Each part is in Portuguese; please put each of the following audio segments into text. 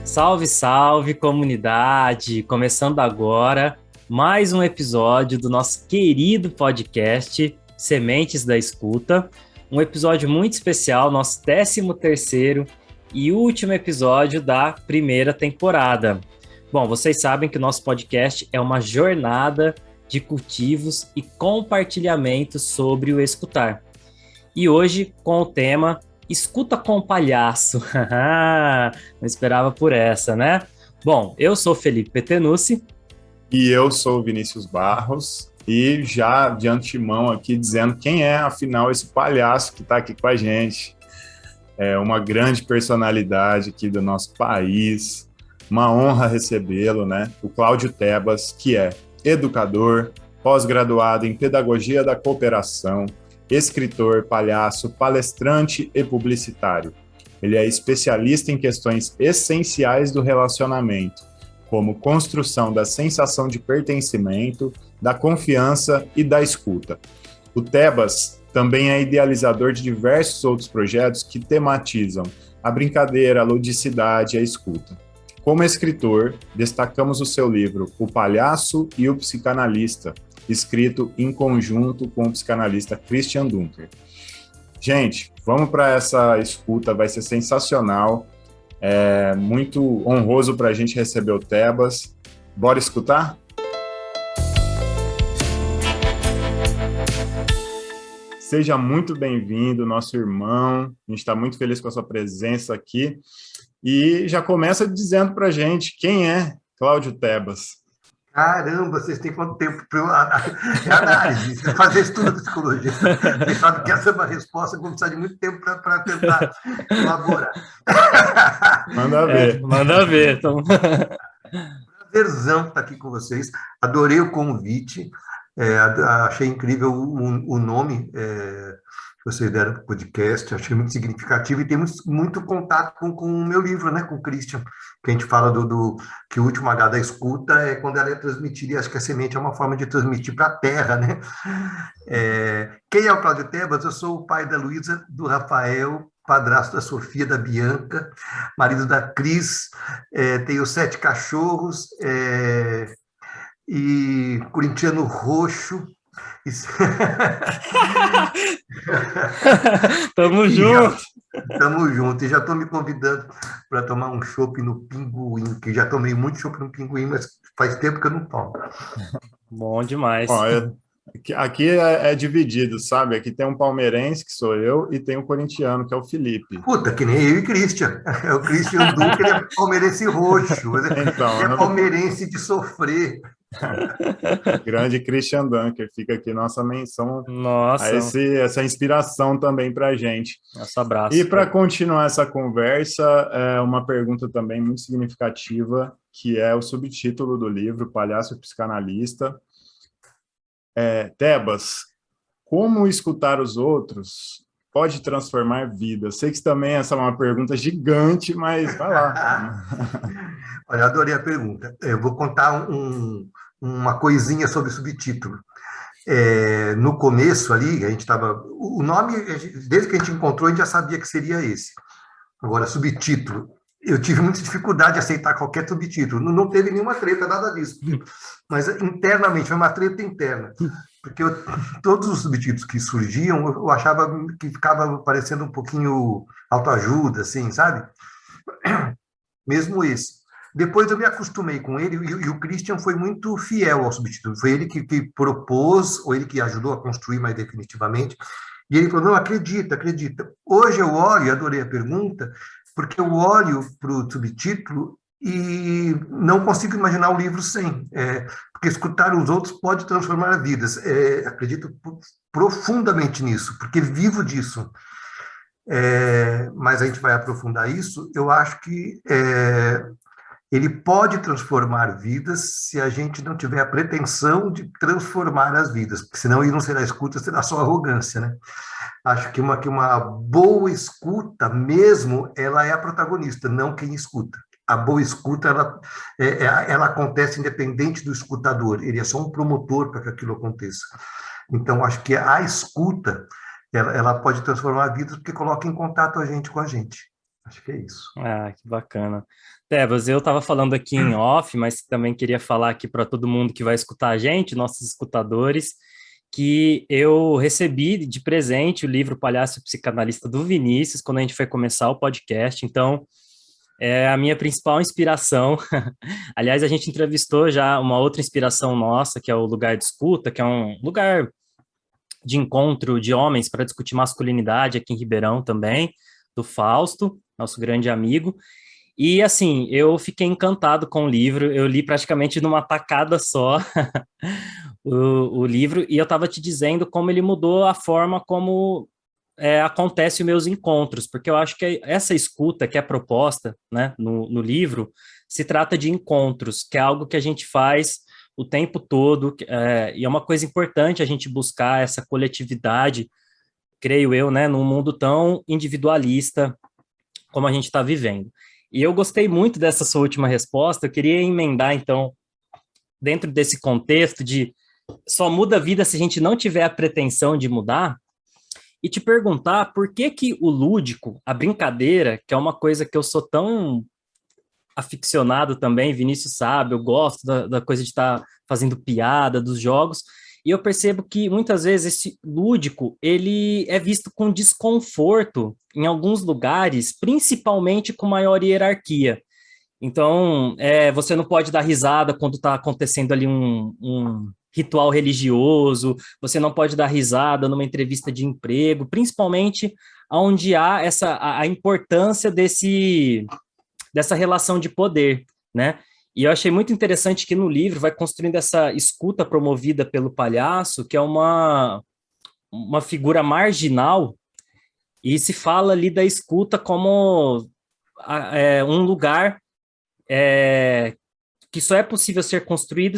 Salve, salve, comunidade! Começando agora mais um episódio do nosso querido podcast Sementes da Escuta. Um episódio muito especial, nosso 13º e último episódio da primeira temporada. Bom, vocês sabem que o nosso podcast é uma jornada de cultivos e compartilhamento sobre o escutar. E hoje com o tema Escuta com Palhaço. Não esperava por essa, né? Bom, eu sou Felipe Petenucci. E eu sou o Vinícius Barros. E já de antemão aqui dizendo quem é, afinal, esse palhaço que está aqui com a gente. É uma grande personalidade aqui do nosso país. Uma honra recebê-lo, né? O Cláudio Tebas, que é educador, pós-graduado em Pedagogia da Cooperação, escritor, palhaço, palestrante e publicitário. Ele é especialista em questões essenciais do relacionamento, como construção da sensação de pertencimento, da confiança e da escuta. O Tebas também é idealizador de diversos outros projetos que tematizam a brincadeira, a ludicidade e a escuta. Como escritor, destacamos o seu livro O Palhaço e o Psicanalista, escrito em conjunto com o psicanalista Christian Dunker. Gente, vamos para essa escuta, vai ser sensacional. É muito honroso para a gente receber o Tebas. Bora escutar? Seja muito bem-vindo, nosso irmão. A gente está muito feliz com a sua presença aqui. E já começa dizendo para a gente quem é Cláudio Tebas. Caramba, vocês têm quanto tempo para análise, fazer estudo de psicologia? Vocês sabem que essa é uma resposta que vou precisar de muito tempo para tentar elaborar. Manda ver. Manda ver. Então. Prazerzão estar aqui com vocês. Adorei o convite. Achei incrível o nome que vocês deram para o podcast. Achei muito significativo e temos muito contato com o meu livro, né, com o Christian, que a gente fala que o último H da escuta é quando ela é transmitida, e acho que a semente é uma forma de transmitir para a terra, né? Quem é o Cláudio Tebas? Eu sou o pai da Luísa, do Rafael, padrasto da Sofia, da Bianca, marido da Cris, tenho 7 cachorros, e corintiano roxo. Tamo junto. Tamo junto. E já estou me convidando para tomar um chopp no Pinguim, que já tomei muito chopp no Pinguim, mas faz tempo que eu não tomo. Bom demais. Olha, aqui é dividido, sabe? Aqui tem um palmeirense, que sou eu, e tem um corintiano, que é o Felipe. Puta, que nem eu e Christian. É o Christian Duque, ele é palmeirense roxo. Então, ele é palmeirense de sofrer. Grande Christian Dunker, fica aqui nossa menção. Nossa. A essa inspiração também para a gente. Nosso abraço. E para continuar essa conversa, uma pergunta também muito significativa, que é o subtítulo do livro, Palhaço e Psicanalista. Tebas, como escutar os outros pode transformar vidas? Sei que também essa é uma pergunta gigante, mas vai lá. Olha, adorei a pergunta. Eu vou contar uma coisinha sobre o subtítulo. No começo ali, a gente estava... O nome, desde que a gente encontrou, a gente já sabia que seria esse. Agora, subtítulo. Eu tive muita dificuldade de aceitar qualquer subtítulo. Não teve nenhuma treta, nada disso. Mas internamente, foi uma treta interna. Porque todos os subtítulos que surgiam, eu achava que ficava parecendo um pouquinho autoajuda, assim, sabe? Mesmo esse. Depois eu me acostumei com ele, e o Christian foi muito fiel ao subtítulo. Foi ele que propôs, ou ele que ajudou a construir mais definitivamente. E ele falou, não, acredita. Hoje eu olho, e adorei a pergunta, porque eu olho para o subtítulo e não consigo imaginar o livro sem. Porque escutar os outros pode transformar vidas. Acredito profundamente nisso, porque vivo disso. Mas a gente vai aprofundar isso. Eu acho que ele pode transformar vidas se a gente não tiver a pretensão de transformar as vidas, porque senão ele não será escuta, será só arrogância, né? Acho que uma boa escuta mesmo, ela é a protagonista, não quem escuta. A boa escuta, ela acontece independente do escutador, ele é só um promotor para que aquilo aconteça. Então, acho que a escuta, ela pode transformar vidas porque coloca em contato a gente com a gente. Acho que é isso. Ah, que bacana. Tebas, eu estava falando aqui em off, mas também queria falar aqui para todo mundo que vai escutar a gente, nossos escutadores, que eu recebi de presente o livro Palhaço e Psicanalista do Vinícius, quando a gente foi começar o podcast. Então, é a minha principal inspiração. Aliás, a gente entrevistou já uma outra inspiração nossa, que é o Lugar de Escuta, que é um lugar de encontro de homens para discutir masculinidade aqui em Ribeirão também, do Fausto, nosso grande amigo. E assim, eu fiquei encantado com o livro, eu li praticamente numa tacada só o livro, e eu estava te dizendo como ele mudou a forma como acontece os meus encontros, porque eu acho que essa escuta que é proposta, né, no livro, se trata de encontros, que é algo que a gente faz o tempo todo, e é uma coisa importante a gente buscar essa coletividade, creio eu, né, num mundo tão individualista como a gente está vivendo. E eu gostei muito dessa sua última resposta, eu queria emendar, então, dentro desse contexto de só muda a vida se a gente não tiver a pretensão de mudar, e te perguntar por que que o lúdico, a brincadeira, que é uma coisa que eu sou tão aficionado também, Vinícius sabe, eu gosto da coisa de estar fazendo piada, dos jogos, e eu percebo que muitas vezes esse lúdico, ele é visto com desconforto em alguns lugares, principalmente com maior hierarquia. Então, você não pode dar risada quando está acontecendo ali um ritual religioso, você não pode dar risada numa entrevista de emprego, principalmente onde há a importância dessa relação de poder, né? E eu achei muito interessante que no livro vai construindo essa escuta promovida pelo palhaço, que é uma figura marginal, e se fala ali da escuta como um lugar que só é possível ser construído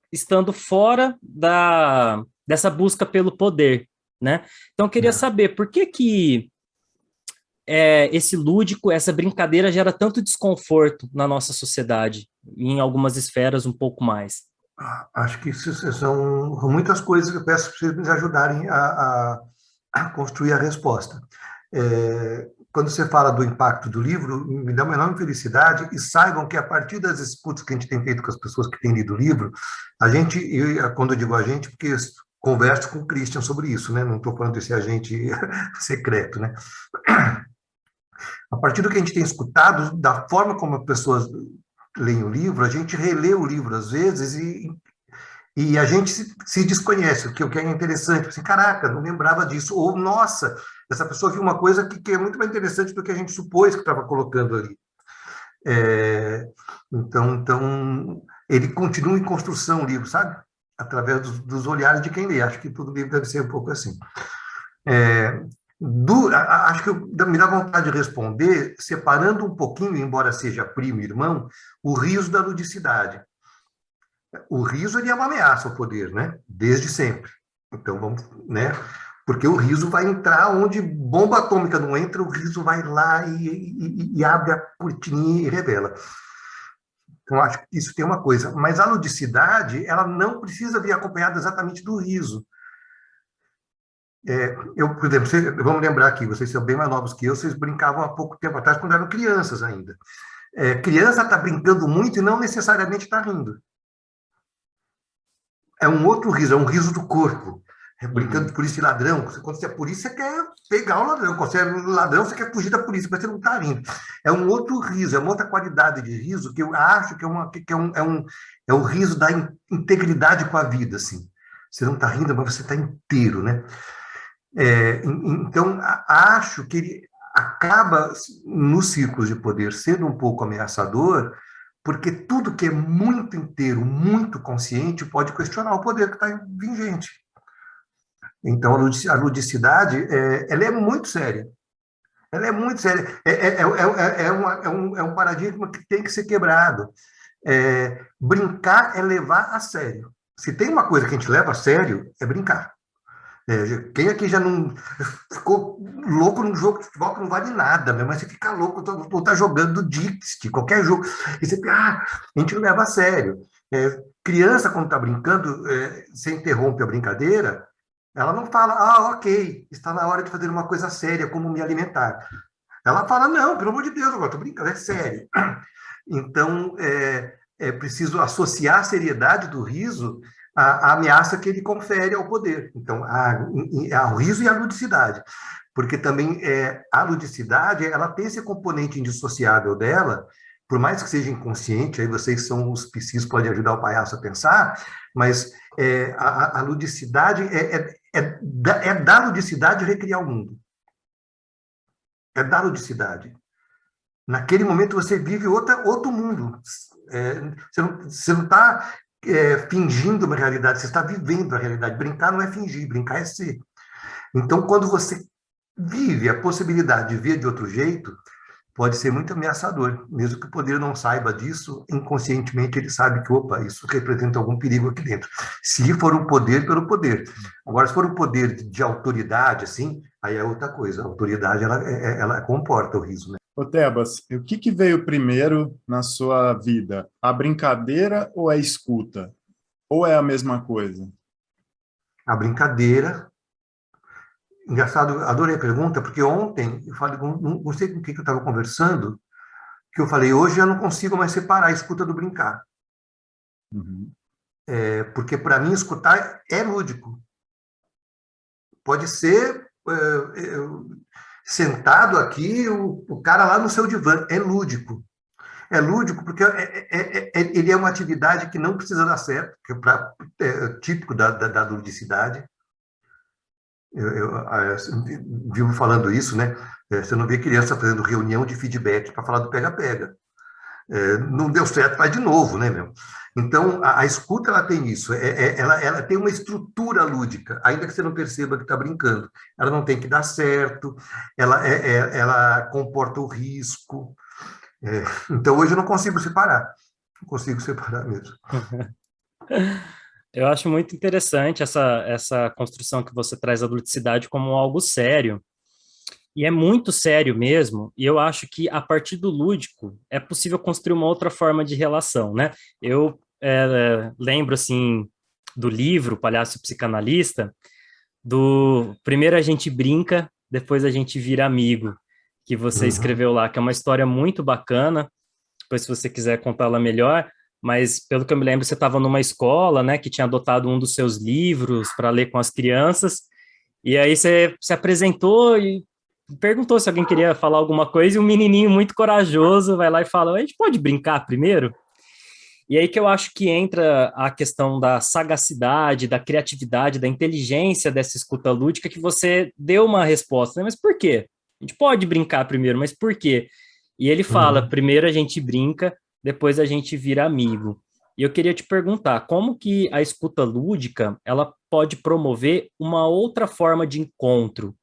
estando fora dessa busca pelo poder, né? Então, eu queria saber por que esse lúdico, essa brincadeira gera tanto desconforto na nossa sociedade, e em algumas esferas um pouco mais. Acho que isso são muitas coisas que eu peço para vocês me ajudarem a construir a resposta. Quando você fala do impacto do livro, me dá uma enorme felicidade, e saibam que a partir das escutas que a gente tem feito com as pessoas que têm lido o livro, quando eu digo a gente, porque eu converso com o Christian sobre isso, né? Não estou falando desse agente secreto, né? A partir do que a gente tem escutado, da forma como as pessoas leem o livro, a gente relê o livro às vezes e a gente se desconhece, o que é interessante. Assim, caraca, não lembrava disso. Ou, nossa, essa pessoa viu uma coisa que é muito mais interessante do que a gente supôs que estava colocando ali. Então, ele continua em construção, o livro, sabe? Através dos olhares de quem lê. Acho que todo livro deve ser um pouco assim. Acho que me dá vontade de responder separando um pouquinho, embora seja primo e irmão, o riso da ludicidade. O riso ele é uma ameaça ao poder, né? Desde sempre. Então vamos, né? Porque o riso vai entrar onde bomba atômica não entra, o riso vai lá e abre a cortininha e revela. Então acho que isso tem uma coisa. Mas a ludicidade, ela não precisa vir acompanhada exatamente do riso. Por exemplo, vamos lembrar aqui, vocês são bem mais novos que eu, vocês brincavam há pouco tempo atrás, quando eram crianças ainda. Criança está brincando muito e não necessariamente está rindo. É um outro riso, é um riso do corpo. Brincando de polícia e ladrão. Quando você é polícia, você quer pegar o ladrão. Quando você é ladrão, você quer fugir da polícia, mas você não está rindo. É um outro riso, é uma outra qualidade de riso que eu acho que é o riso da integridade com a vida. Assim. Você não está rindo, mas você está inteiro, né? Então, acho que ele acaba, nos círculos de poder, sendo um pouco ameaçador, porque tudo que é muito inteiro, muito consciente, pode questionar o poder que está vigente. Então, a ludicidade, ela é muito séria. Ela é muito séria. É um paradigma que tem que ser quebrado. Brincar é levar a sério. Se tem uma coisa que a gente leva a sério, é brincar. Quem aqui já não ficou louco num jogo de futebol que não vale nada, né? Mas você fica louco, ou tá jogando Dixit, qualquer jogo, e você a gente não leva a sério. Criança, quando está brincando, você interrompe a brincadeira, ela não fala, ok, está na hora de fazer uma coisa séria, como me alimentar. Ela fala, não, pelo amor de Deus, agora estou brincando, é sério. Então, é preciso associar a seriedade do riso à ameaça que ele confere ao poder. Então, ao riso e à ludicidade. Porque também a ludicidade, ela tem esse componente indissociável dela, por mais que seja inconsciente, aí vocês são os psis, podem ajudar o palhaço a pensar, mas a ludicidade da ludicidade recriar o mundo. É da ludicidade. Naquele momento você vive outro mundo. Você não está fingindo uma realidade, você está vivendo a realidade. Brincar não é fingir, brincar é ser. Então, quando você vive a possibilidade de ver de outro jeito, pode ser muito ameaçador. Mesmo que o poder não saiba disso, inconscientemente ele sabe que, opa, isso representa algum perigo aqui dentro. Se for um poder, pelo poder. Agora, se for um poder de autoridade, assim, aí é outra coisa. A autoridade, ela comporta o riso, né? Ô, Tebas, o que veio primeiro na sua vida? A brincadeira ou a escuta? Ou é a mesma coisa? A brincadeira. Engraçado, adorei a pergunta, porque ontem, eu falei, não sei com quem que eu estava conversando, que eu falei, hoje eu não consigo mais separar a escuta do brincar. Uhum. Porque, para mim, escutar é lúdico. Pode ser sentado aqui, o cara lá no seu divã, é lúdico. É lúdico porque ele é uma atividade que não precisa dar certo, que é típico da ludicidade. Eu vivo falando isso, né? Você não vê criança fazendo reunião de feedback para falar do pega-pega. Não deu certo, faz de novo, né, meu? Então, a escuta, ela tem isso. Ela tem uma estrutura lúdica, ainda que você não perceba que está brincando. Ela não tem que dar certo, ela comporta o risco. Então, hoje eu não consigo separar. Não consigo separar mesmo. Eu acho muito interessante essa construção que você traz da ludicidade como algo sério. E é muito sério mesmo, e eu acho que a partir do lúdico é possível construir uma outra forma de relação, né? Eu lembro, assim, do livro Palhaço Psicanalista, do primeiro a gente brinca, depois a gente vira amigo, que você escreveu lá, que é uma história muito bacana, depois se você quiser contá-la melhor, mas pelo que eu me lembro, você estava numa escola, né, que tinha adotado um dos seus livros para ler com as crianças, e aí você se apresentou e perguntou se alguém queria falar alguma coisa, e um menininho muito corajoso vai lá e fala, a gente pode brincar primeiro? E aí que eu acho que entra a questão da sagacidade, da criatividade, da inteligência dessa escuta lúdica, que você deu uma resposta, né? Mas por quê? A gente pode brincar primeiro, mas por quê? E ele fala, primeiro a gente brinca, depois a gente vira amigo. E eu queria te perguntar, como que a escuta lúdica, ela pode promover uma outra forma de encontro,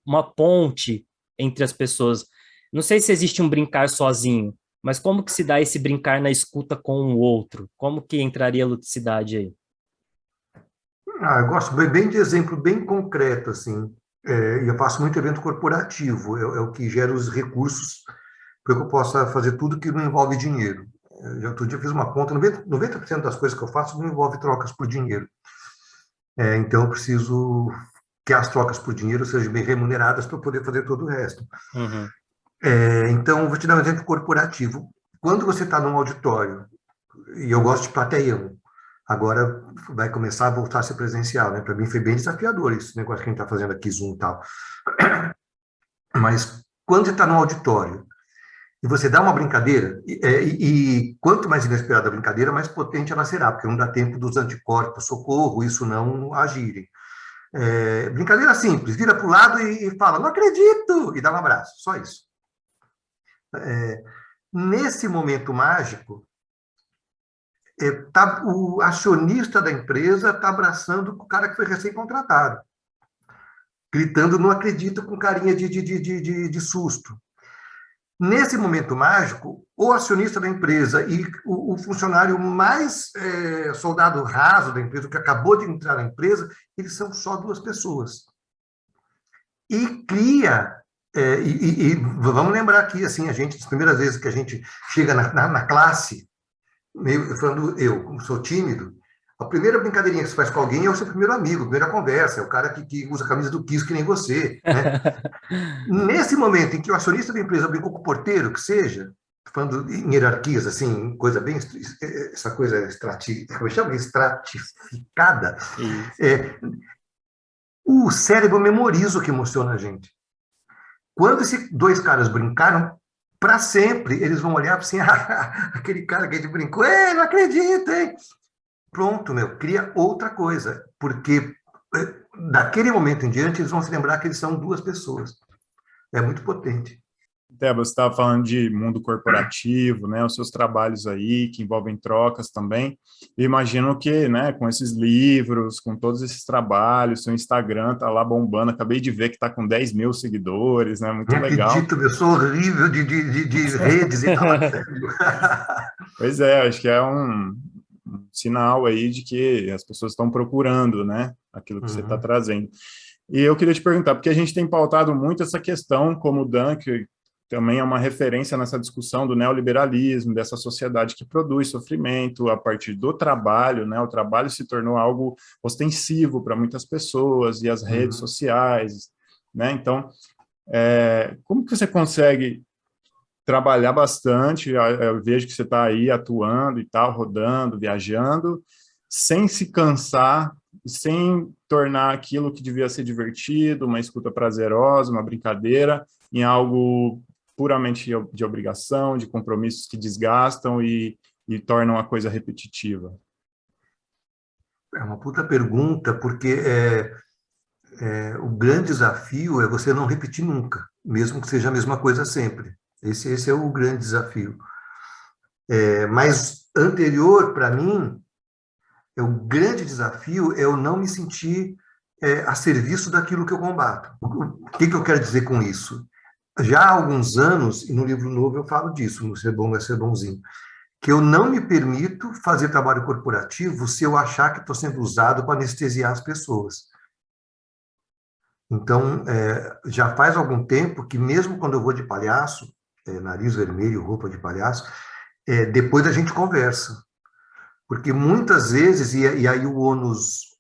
uma ponte entre as pessoas? Não sei se existe um brincar sozinho, mas como que se dá esse brincar na escuta com o outro? Como que entraria a ludicidade aí? Eu gosto bem de exemplo bem concreto, assim. E eu faço muito evento corporativo, é o que gera os recursos para que eu possa fazer tudo que não envolve dinheiro. Outro dia eu fiz uma conta, 90% das coisas que eu faço não envolve trocas por dinheiro. Então eu preciso que as trocas por dinheiro sejam bem remuneradas para eu poder fazer todo o resto. Uhum. Então, vou te dar um exemplo corporativo. Quando você está num auditório, e eu gosto de plateião, agora vai começar a voltar a ser presencial, né? Para mim foi bem desafiador esse negócio que a gente está fazendo aqui, Zoom e tal. Mas quando você está num auditório e você dá uma brincadeira, e quanto mais inesperada a brincadeira, mais potente ela será, porque não dá tempo dos anticorpos, socorro, isso não agirem. Brincadeira simples, vira para o lado e fala, não acredito, e dá um abraço, só isso. Nesse momento mágico, o acionista da empresa está abraçando o cara que foi recém-contratado, gritando, não acredito, com carinha de susto. Nesse momento mágico, o acionista da empresa e o funcionário mais soldado raso da empresa, que acabou de entrar na empresa, eles são só duas pessoas. E cria... vamos lembrar aqui, assim, as primeiras vezes que a gente chega na classe, falando eu, como sou tímido, A primeira brincadeirinha que você faz com alguém é o seu primeiro amigo, a primeira conversa, é o cara que usa a camisa do Kiss que nem você, né? Nesse momento em que o acionista da empresa brincou com o porteiro, que seja, falando em hierarquias, assim, coisa bem, essa coisa como chama? Estratificada, é, o cérebro memoriza o que emociona a gente. Quando esses dois caras brincaram, para sempre, eles vão olhar assim, aquele cara que a gente brincou, não acredito, hein? Pronto, cria outra coisa, porque daquele momento em diante eles vão se lembrar que eles são duas pessoas. É muito potente. Teba, você estava falando de mundo corporativo, né, os seus trabalhos aí, que envolvem trocas também. Eu imagino que, né, com esses livros, com todos esses trabalhos, seu Instagram está lá bombando, acabei de ver que está com 10 mil seguidores, né, muito Não legal. acredito, eu sou horrível de redes e tal. Pois é, acho que é um sinal aí de que as pessoas estão procurando, né, aquilo que você está trazendo. E eu queria te perguntar, porque a gente tem pautado muito essa questão, como o Dan, que também é uma referência nessa discussão do neoliberalismo, dessa sociedade que produz sofrimento a partir do trabalho, né? O trabalho se tornou algo ostensivo para muitas pessoas, e as redes sociais, né? Então, como que você consegue trabalhar bastante? Eu vejo que você está aí atuando e tal, rodando, viajando, sem se cansar, sem tornar aquilo que devia ser divertido, uma escuta prazerosa, uma brincadeira, em algo puramente de obrigação, de compromissos que desgastam e tornam a coisa repetitiva? É uma puta pergunta, porque o grande desafio é você não repetir nunca, mesmo que seja a mesma coisa sempre. Esse é o grande desafio. Mas anterior, para mim, o grande desafio é eu não me sentir a serviço daquilo que eu combato. O que eu quero dizer com isso? Já há alguns anos, e no livro novo eu falo disso, no Ser Bom Vai Ser Bonzinho, que eu não me permito fazer trabalho corporativo se eu achar que estou sendo usado para anestesiar as pessoas. Então, já faz algum tempo que mesmo quando eu vou de palhaço, nariz vermelho, roupa de palhaço, depois a gente conversa. Porque muitas vezes, e aí o ônus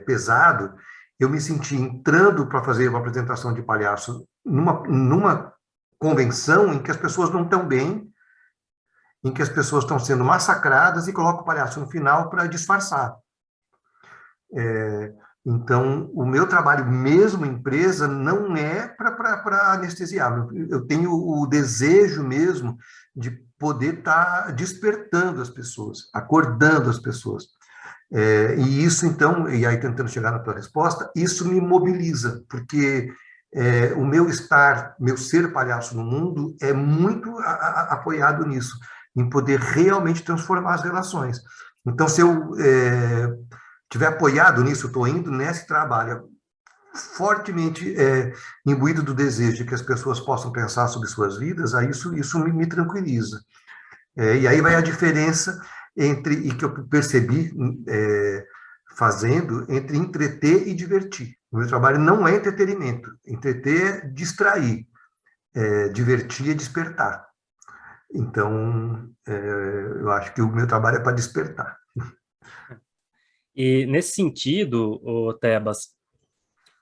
pesado, eu me senti entrando para fazer uma apresentação de palhaço numa convenção em que as pessoas não estão bem, em que as pessoas estão sendo massacradas e coloco o palhaço no final para disfarçar. Então, o meu trabalho, mesmo em empresa, não é para anestesiar. Eu tenho o desejo mesmo de poder estar despertando as pessoas, acordando as pessoas. E isso, então, e aí tentando chegar na tua resposta, isso me mobiliza, porque o meu ser palhaço no mundo é muito apoiado nisso, em poder realmente transformar as relações. Então, se eu tiver apoiado nisso, estou indo nesse trabalho fortemente imbuído do desejo de que as pessoas possam pensar sobre suas vidas, aí isso me tranquiliza. E aí vai a diferença e que eu percebi fazendo, entre entreter e divertir. O meu trabalho não é entretenimento. Entreter é distrair. Divertir é despertar. Então, eu acho que o meu trabalho é para despertar. E nesse sentido, Tebas,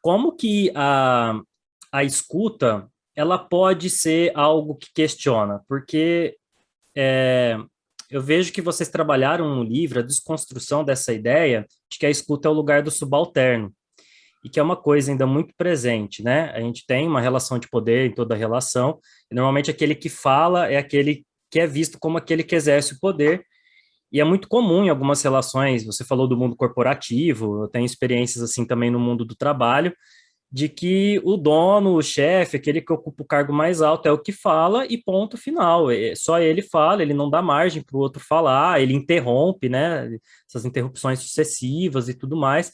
como que a escuta ela pode ser algo que questiona? Porque eu vejo que vocês trabalharam no livro a desconstrução dessa ideia de que a escuta é o lugar do subalterno, e que é uma coisa ainda muito presente, né? A gente tem uma relação de poder em toda relação, e normalmente aquele que fala é aquele que é visto como aquele que exerce o poder, e é muito comum em algumas relações, você falou do mundo corporativo, eu tenho experiências assim também no mundo do trabalho, de que o dono, o chefe, aquele que ocupa o cargo mais alto é o que fala e ponto final. Só ele fala, ele não dá margem para o outro falar, ele interrompe, né? Essas interrupções sucessivas e tudo mais.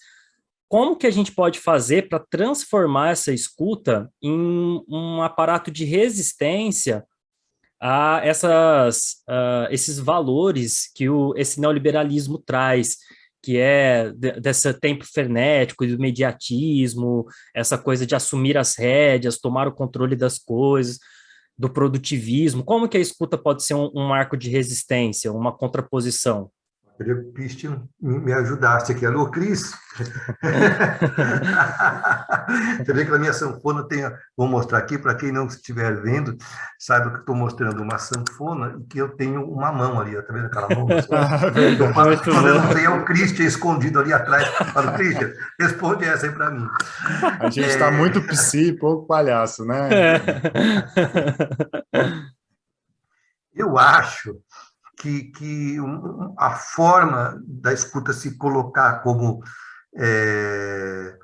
Como que a gente pode fazer para transformar essa escuta em um aparato de resistência a esses valores que esse neoliberalismo traz, que é desse tempo frenético, do imediatismo, essa coisa de assumir as rédeas, tomar o controle das coisas, do produtivismo? Como que a escuta pode ser um marco de resistência, uma contraposição? Queria que o Christian me ajudasse aqui. Alô, Cris? Você vê que na minha sanfona tem. Vou mostrar aqui, para quem não estiver vendo, saiba que estou mostrando uma sanfona e que eu tenho uma mão ali. Está vendo aquela mão? Então, Verdade. quando eu não sei, é o Christian escondido ali atrás. Falo, Christian, responde essa aí para mim. A gente está muito psi, pouco palhaço, né? Eu acho que a forma da escuta se colocar como é,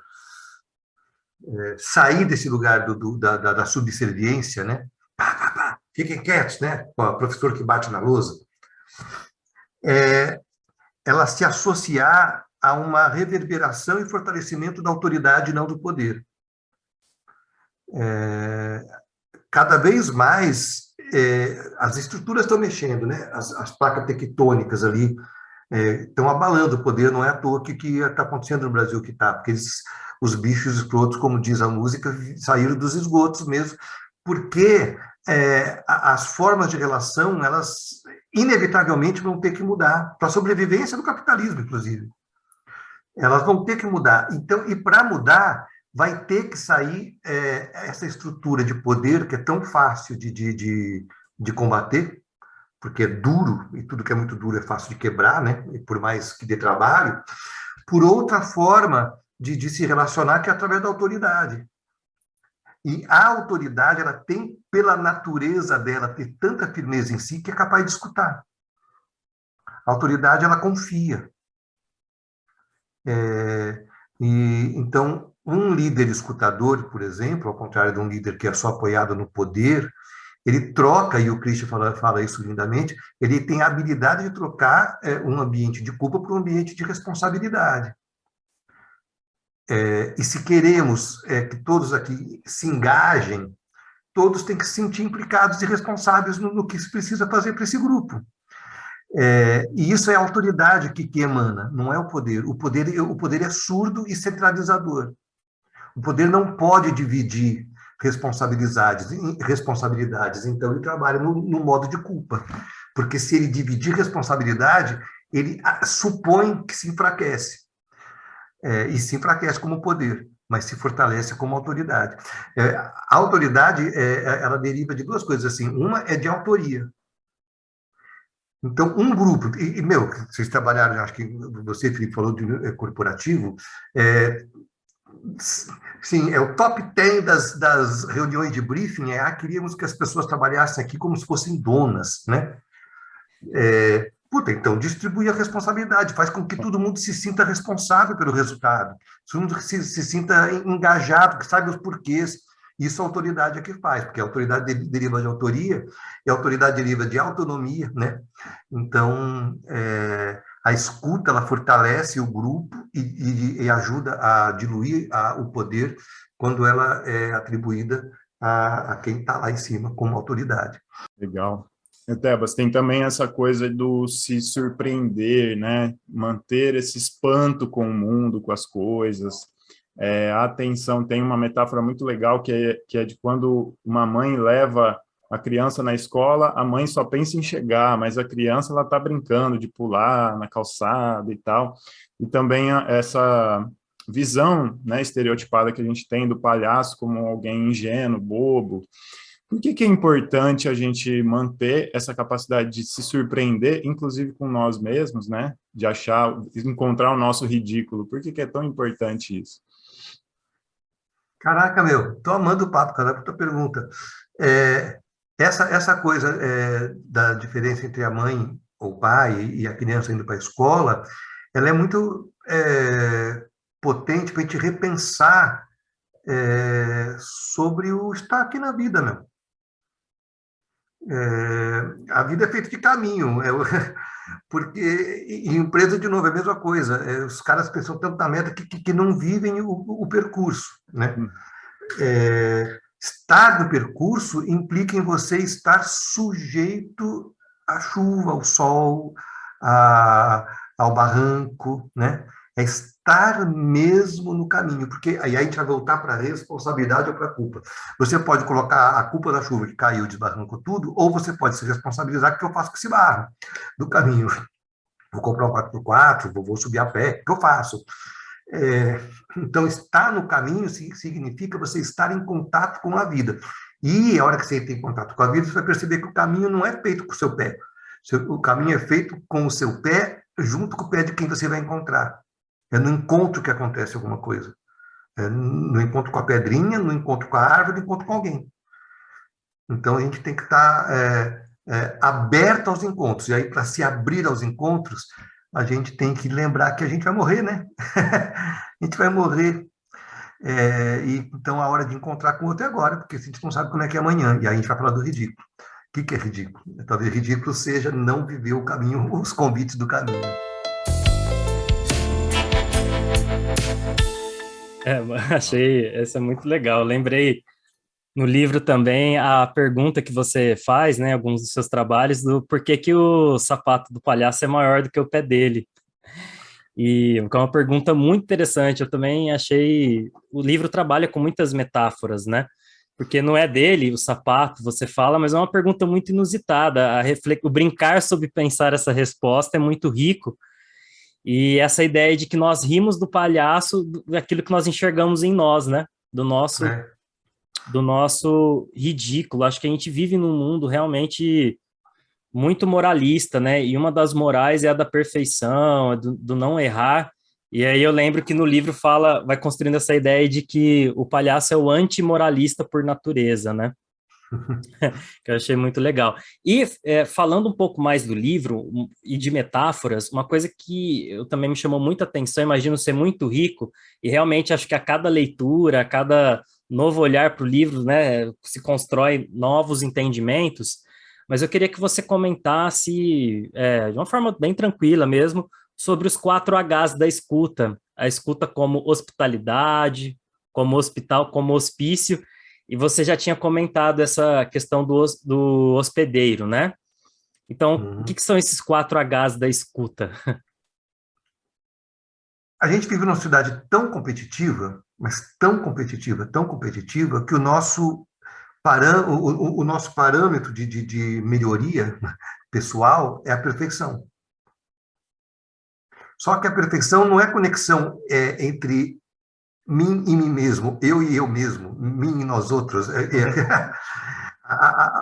sair desse lugar da subserviência, né? Pá, pá, pá, fiquem quietos, né? O professor que bate na lousa. Ela se associar a uma reverberação e fortalecimento da autoridade, não do poder. Cada vez mais as estruturas estão mexendo, né? As placas tectônicas ali estão abalando o poder, não é à toa que está acontecendo no Brasil que está, porque os bichos escrotos, como diz a música, saíram dos esgotos mesmo, porque as formas de relação, elas inevitavelmente vão ter que mudar, para a sobrevivência do capitalismo, inclusive. Elas vão ter que mudar. Então, e para mudar, vai ter que sair essa estrutura de poder que é tão fácil de combater, porque é duro, e tudo que é muito duro é fácil de quebrar, né? E por mais que dê trabalho, por outra forma de se relacionar, que é através da autoridade. E a autoridade, ela tem, pela natureza dela, ter tanta firmeza em si, que é capaz de escutar. A autoridade, ela confia. Então, um líder escutador, por exemplo, ao contrário de um líder que é só apoiado no poder, ele troca, e o Christian fala isso lindamente, ele tem a habilidade de trocar um ambiente de culpa por um ambiente de responsabilidade. E se queremos que todos aqui se engajem, todos têm que se sentir implicados e responsáveis no que se precisa fazer para esse grupo. E isso é a autoridade que emana, não é o poder. O poder é surdo e centralizador. O poder não pode dividir responsabilidades, então ele trabalha no modo de culpa, porque se ele dividir responsabilidade, ele supõe que se enfraquece, e se enfraquece como poder, mas se fortalece como autoridade. A autoridade, ela deriva de duas coisas, assim, uma é de autoria. Então, um grupo, vocês trabalharam, acho que você, Felipe, falou de corporativo, sim, é o top 10 das reuniões de briefing, queríamos que as pessoas trabalhassem aqui como se fossem donas, né? Então, distribui a responsabilidade, faz com que todo mundo se sinta responsável pelo resultado, todo mundo se sinta engajado, que saiba os porquês. Isso a autoridade é que faz, porque a autoridade deriva de autoria, e a autoridade deriva de autonomia, né? Então, a escuta, ela fortalece o grupo e ajuda a diluir o poder quando ela é atribuída a quem está lá em cima como autoridade. Legal. Tebas, tem também essa coisa do se surpreender, né? Manter esse espanto com o mundo, com as coisas. A atenção, tem uma metáfora muito legal que é de quando uma mãe leva a criança na escola, a mãe só pensa em chegar, mas a criança ela está brincando de pular na calçada e tal. E também essa visão, né, estereotipada que a gente tem do palhaço como alguém ingênuo, bobo. Por que é importante a gente manter essa capacidade de se surpreender, inclusive com nós mesmos, né? De encontrar o nosso ridículo. Por que é tão importante isso? Caraca, tô amando o papo, cara, a tua pergunta. Essa coisa da diferença entre a mãe ou o pai e a criança indo para a escola, ela é muito potente para a gente repensar sobre o estar aqui na vida, meu. A vida é feita de caminho, porque em empresa, de novo, é a mesma coisa. Os caras pensam tanto na meta que não vivem o percurso, né? Estar no percurso implica em você estar sujeito à chuva, ao sol, ao barranco, né? É estar mesmo no caminho, porque aí a gente vai voltar para a responsabilidade ou para a culpa. Você pode colocar a culpa da chuva que caiu, desbarrancou tudo, ou você pode se responsabilizar que eu faço com esse barro do caminho. vou comprar um 4x4, vou subir a pé, o que eu faço? Então, estar no caminho significa você estar em contato com a vida. E a hora que você entra em contato com a vida, você vai perceber que o caminho não é feito com o seu pé. O caminho é feito com o seu pé junto com o pé de quem você vai encontrar. É no encontro que acontece alguma coisa. É no encontro com a pedrinha, no encontro com a árvore, no encontro com alguém. Então, a gente tem que estar aberto aos encontros. E aí, para se abrir aos encontros, a gente tem que lembrar que a gente vai morrer, né? A gente vai morrer. E então, a hora de encontrar com o outro é agora, porque a gente não sabe como é que é amanhã. E aí a gente vai falar do ridículo. O que é ridículo? Talvez ridículo seja não viver o caminho, os convites do caminho. Achei essa muito legal. Lembrei no livro também a pergunta que você faz, né, alguns dos seus trabalhos, do por que que o sapato do palhaço é maior do que o pé dele. E é uma pergunta muito interessante. Eu também achei... O livro trabalha com muitas metáforas, né? Porque não é dele o sapato, você fala, mas é uma pergunta muito inusitada. O brincar sobre pensar essa resposta é muito rico. E essa ideia de que nós rimos do palhaço, daquilo que nós enxergamos em nós, né? Do nosso ridículo. Acho que a gente vive num mundo realmente muito moralista, né? E uma das morais é a da perfeição, do não errar. E aí eu lembro que no livro vai construindo essa ideia de que o palhaço é o antimoralista por natureza, né? Que eu achei muito legal. E falando um pouco mais do livro e de metáforas, uma coisa que eu também me chamou muita atenção, imagino ser muito rico, e realmente acho que a cada leitura, a cada novo olhar para o livro, né, se constrói novos entendimentos, mas eu queria que você comentasse, de uma forma bem tranquila mesmo, sobre os 4 Hs da escuta. A escuta como hospitalidade, como hospital, como hospício, e você já tinha comentado essa questão do hospedeiro, né? Então, o que são esses 4 Hs da escuta? A gente vive numa sociedade tão competitiva, mas tão competitiva, que o nosso parâmetro de melhoria pessoal é a perfeição. Só que a perfeição não é conexão entre mim e mim mesmo, eu e eu mesmo, mim e nós outros.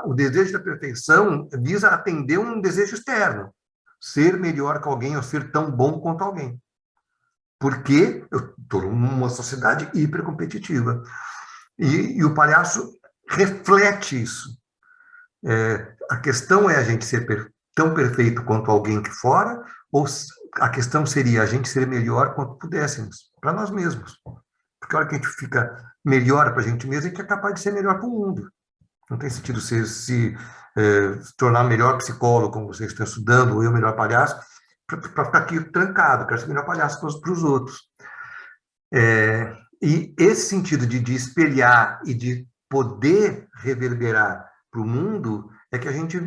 O desejo da perfeição visa atender um desejo externo, ser melhor que alguém ou ser tão bom quanto alguém. Porque eu estou numa sociedade hipercompetitiva. E o palhaço reflete isso. A questão é a gente ser tão perfeito quanto alguém que fora, ou a questão seria a gente ser melhor quanto pudéssemos, para nós mesmos. Porque a hora que a gente fica melhor para a gente mesmo, a gente é capaz de ser melhor para o mundo. Não tem sentido você se tornar melhor psicólogo, como vocês estão estudando, ou eu melhor palhaço, para ficar aqui trancado, quero ser melhor palhaço para os outros. E esse sentido de espelhar e de poder reverberar para o mundo é que a gente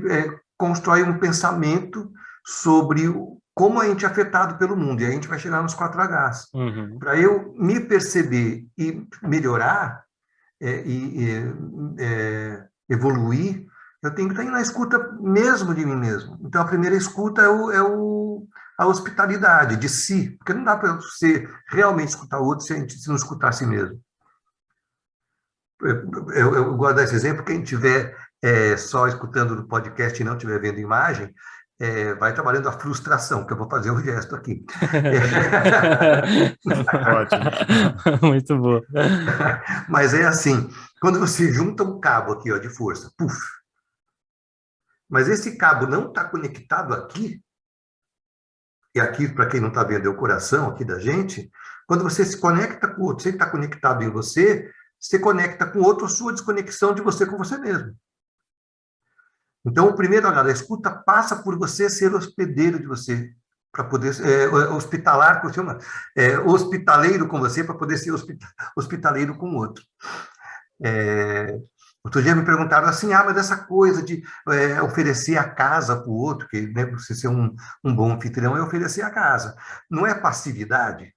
constrói um pensamento sobre como a gente é afetado pelo mundo, e aí a gente vai chegar nos 4 Hs. Uhum. Para eu me perceber e melhorar, evoluir, eu tenho que estar na escuta mesmo de mim mesmo. Então, a primeira escuta a hospitalidade de si, porque não dá para você realmente escutar o outro se a gente não escutar a si mesmo. Eu gosto desse exemplo, quem estiver só escutando no podcast e não estiver vendo imagem, vai trabalhando a frustração, que eu vou fazer o gesto aqui. Ótimo. Muito boa. Mas é assim, quando você junta um cabo aqui, ó, de força, puf, mas esse cabo não está conectado aqui, e aqui, para quem não está vendo, é o coração aqui da gente, quando você se conecta com o outro, você está conectado em você, você conecta com o outro a sua desconexão de você com você mesmo. Então, o primeiro H da escuta passa por você ser hospedeiro de você, para poder hospitalar, hospitaleiro com você, para poder ser hospitaleiro com o outro. Outro dia me perguntaram assim, mas essa coisa de oferecer a casa para o outro, que né, você ser um bom anfitrião é oferecer a casa. Não é passividade?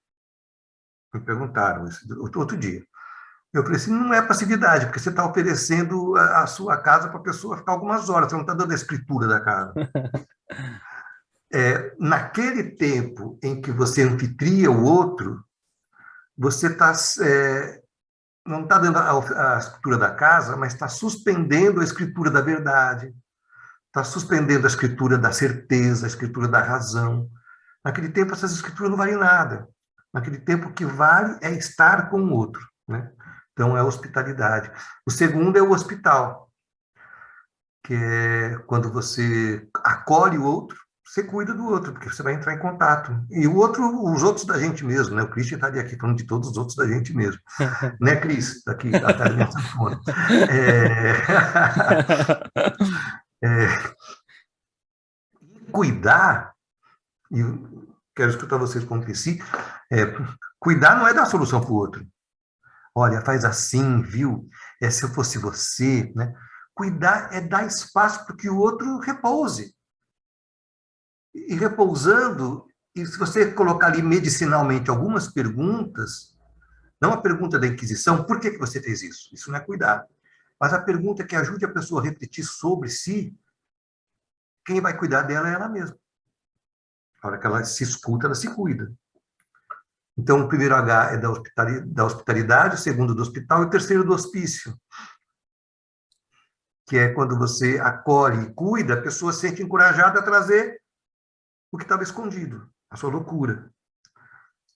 Me perguntaram isso outro dia. Eu falei assim, não é passividade, porque você está oferecendo a sua casa para a pessoa ficar algumas horas, você não está dando a escritura da casa. naquele tempo em que você anfitria o outro, você não está dando a escritura da casa, mas está suspendendo a escritura da verdade, está suspendendo a escritura da certeza, a escritura da razão. Naquele tempo, essas escrituras não valem nada. Naquele tempo, o que vale é estar com o outro, né? Então, é a hospitalidade. O segundo é o hospital, que é quando você acolhe o outro, você cuida do outro, porque você vai entrar em contato. E o outro, os outros da gente mesmo, né? O Christian estaria aqui falando de todos os outros da gente mesmo. Né, Cris? Daqui, atrás da minha sanfona. Cuidar, e quero escutar vocês como psi, cuidar não é dar solução para o outro. Olha, faz assim, viu? Se eu fosse você, né? Cuidar é dar espaço para que o outro repouse. E repousando, e se você colocar ali medicinalmente algumas perguntas, não a pergunta da Inquisição, por que você fez isso? Isso não é cuidar. Mas a pergunta que ajude a pessoa a refletir sobre si, quem vai cuidar dela é ela mesma. Na hora que ela se escuta, ela se cuida. Então, o primeiro H é da hospitalidade, o segundo do hospital e o terceiro do hospício, que é quando você acolhe e cuida, a pessoa se sente encorajada a trazer o que estava escondido, a sua loucura.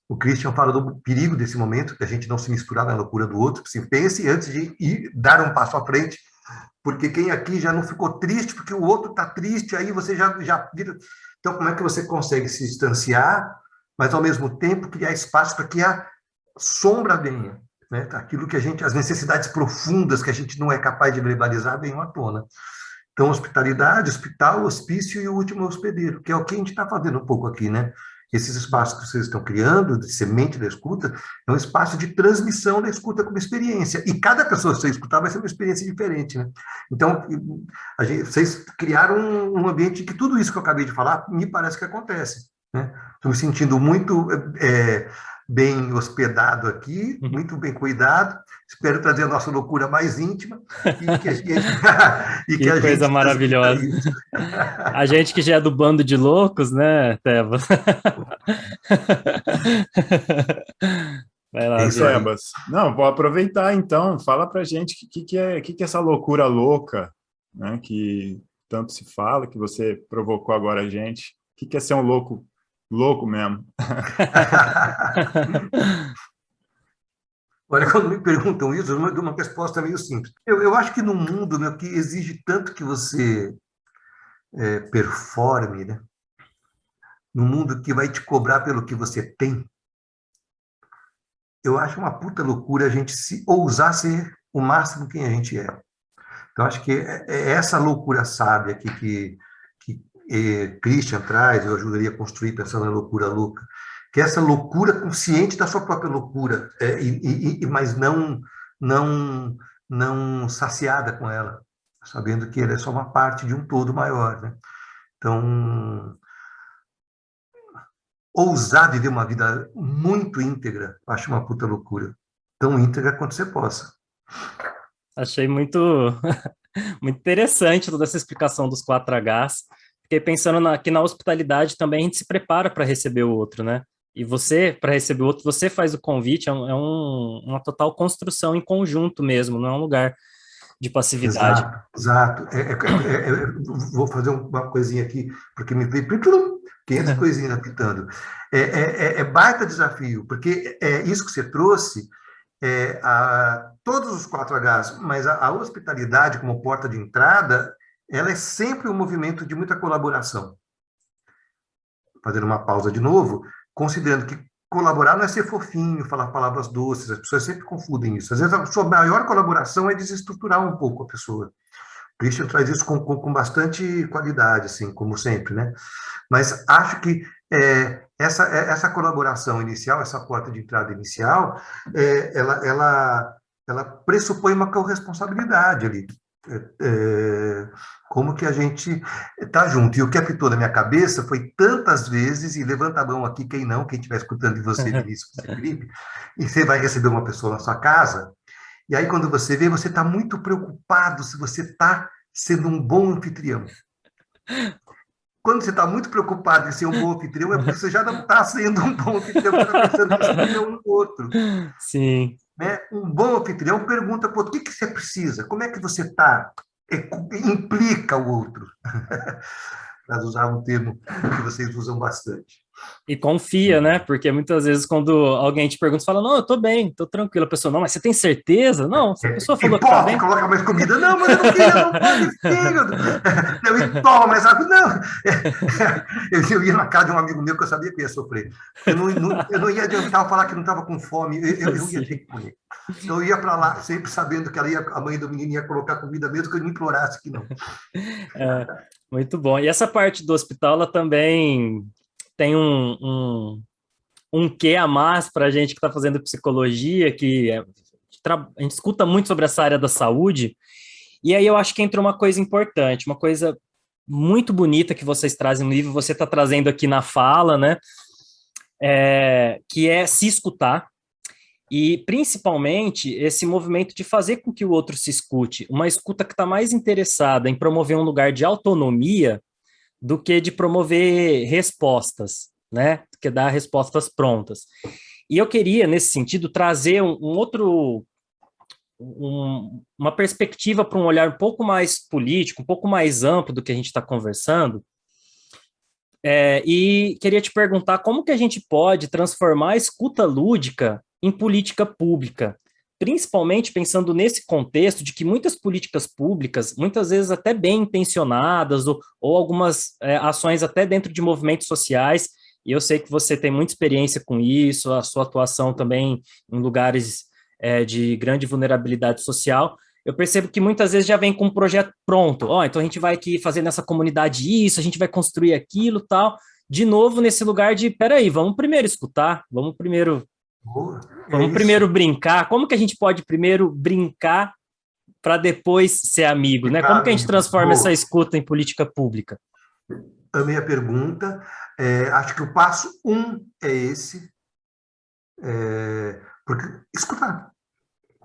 O Christian fala do perigo desse momento, que a gente não se misturar na loucura do outro, que se pense antes de ir dar um passo à frente, porque quem aqui já não ficou triste porque o outro está triste, aí você já vira... Então, como é que você consegue se distanciar, mas, ao mesmo tempo, criar espaço para que a sombra venha, né? Aquilo que as necessidades profundas que a gente não é capaz de verbalizar, venham à tona. Então, hospitalidade, hospital, hospício e o último hospedeiro, que é o que a gente está fazendo um pouco aqui, né? Esses espaços que vocês estão criando, de semente da escuta, é um espaço de transmissão da escuta como experiência. E cada pessoa que você escutar vai ser uma experiência diferente, né? Então, vocês criaram um ambiente que tudo isso que eu acabei de falar, me parece que acontece, né? Estou me sentindo muito bem hospedado aqui, muito bem cuidado. Espero trazer a nossa loucura mais íntima e que a gente, que coisa maravilhosa. A gente que já é do bando de loucos, né, Tebas? Vai lá, Tebas. Não, vou aproveitar então. Fala pra gente o que é essa loucura louca, né, que tanto se fala, que você provocou agora a gente. O que é ser um louco mesmo? Olha, quando me perguntam isso, eu dou uma resposta meio simples. Eu acho que no mundo, meu, que exige tanto que você performe, né? No mundo que vai te cobrar pelo que você tem, eu acho uma puta loucura a gente se ousar ser o máximo quem a gente é. Então, acho que é essa loucura sábia que Christian traz, eu ajudaria a construir pensando na loucura louca, que é essa loucura consciente da sua própria loucura, mas não saciada com ela, sabendo que ela é só uma parte de um todo maior, né? Então, ousar viver uma vida muito íntegra, acho uma puta loucura. Tão íntegra quanto você possa. Achei muito, muito interessante toda essa explicação dos 4Hs. Fiquei pensando que na hospitalidade também a gente se prepara para receber o outro, né? E você, para receber o outro, você faz o convite, uma total construção em conjunto mesmo, não é um lugar de passividade. Exato. Vou fazer uma coisinha aqui, porque me veio 500 coisinhas apitando. É baita desafio, porque isso que você trouxe, todos os 4Hs, mas a hospitalidade como porta de entrada, ela é sempre um movimento de muita colaboração. Fazendo uma pausa de novo, considerando que colaborar não é ser fofinho, falar palavras doces, as pessoas sempre confundem isso. Às vezes a sua maior colaboração é desestruturar um pouco a pessoa. O Christian traz isso com bastante qualidade, assim, como sempre, né? Mas acho que essa colaboração inicial, essa porta de entrada inicial, ela pressupõe uma corresponsabilidade ali. Como que a gente está junto. E o que apitou na minha cabeça foi tantas vezes, e levanta a mão aqui quem não, quem estiver escutando de você, Vinícius, Felipe, e você vai receber uma pessoa na sua casa, e aí quando você vê, você está muito preocupado se você está sendo um bom anfitrião. quando você está muito preocupado em ser um bom anfitrião, é porque você já não está sendo um bom anfitrião, você está pensando que você é um no outro. Sim. Né? Um bom anfitrião pergunta, pô, o que, que você precisa? Como é que você está? Implica o outro. Para usar um termo que vocês usam bastante. E confia, né? Porque muitas vezes quando alguém te pergunta, você fala, não, eu tô bem, tô tranquilo. A pessoa, não, mas você tem certeza? Não, se a pessoa falou que tá bem... coloca mais comida. Não, mas eu não queria, não pode fígado. Não, e toma mais água. Não. Eu ia na casa de um amigo meu que eu sabia que ia sofrer. Eu não ia adiantar falar que não estava com fome, eu ia ter que comer. Então eu ia para lá sempre sabendo que a mãe do menino ia colocar comida mesmo que eu não implorasse que não. É, muito bom. E essa parte do hospital, ela também tem um quê a mais para a gente que está fazendo psicologia, a gente escuta muito sobre essa área da saúde, e aí eu acho que entra uma coisa importante, uma coisa muito bonita que vocês trazem no livro, você está trazendo aqui na fala, né? Que é se escutar, e principalmente esse movimento de fazer com que o outro se escute, uma escuta que está mais interessada em promover um lugar de autonomia do que de promover respostas, né? Do que dar respostas prontas. E eu queria, nesse sentido, trazer uma perspectiva para um olhar um pouco mais político, um pouco mais amplo do que a gente está conversando, e queria te perguntar como que a gente pode transformar a escuta lúdica em política pública, principalmente pensando nesse contexto de que muitas políticas públicas, muitas vezes até bem intencionadas, ou algumas ações até dentro de movimentos sociais, e eu sei que você tem muita experiência com isso, a sua atuação também em lugares de grande vulnerabilidade social, eu percebo que muitas vezes já vem com um projeto pronto. Então a gente vai aqui fazer nessa comunidade isso, a gente vai construir aquilo, tal. De novo, nesse lugar de, peraí, vamos primeiro escutar, vamos primeiro brincar. Como que a gente pode primeiro brincar para depois ser amigo, né? Como que a gente transforma essa escuta em política pública? Amei a pergunta. Acho que o passo 1 é esse. Porque escutar.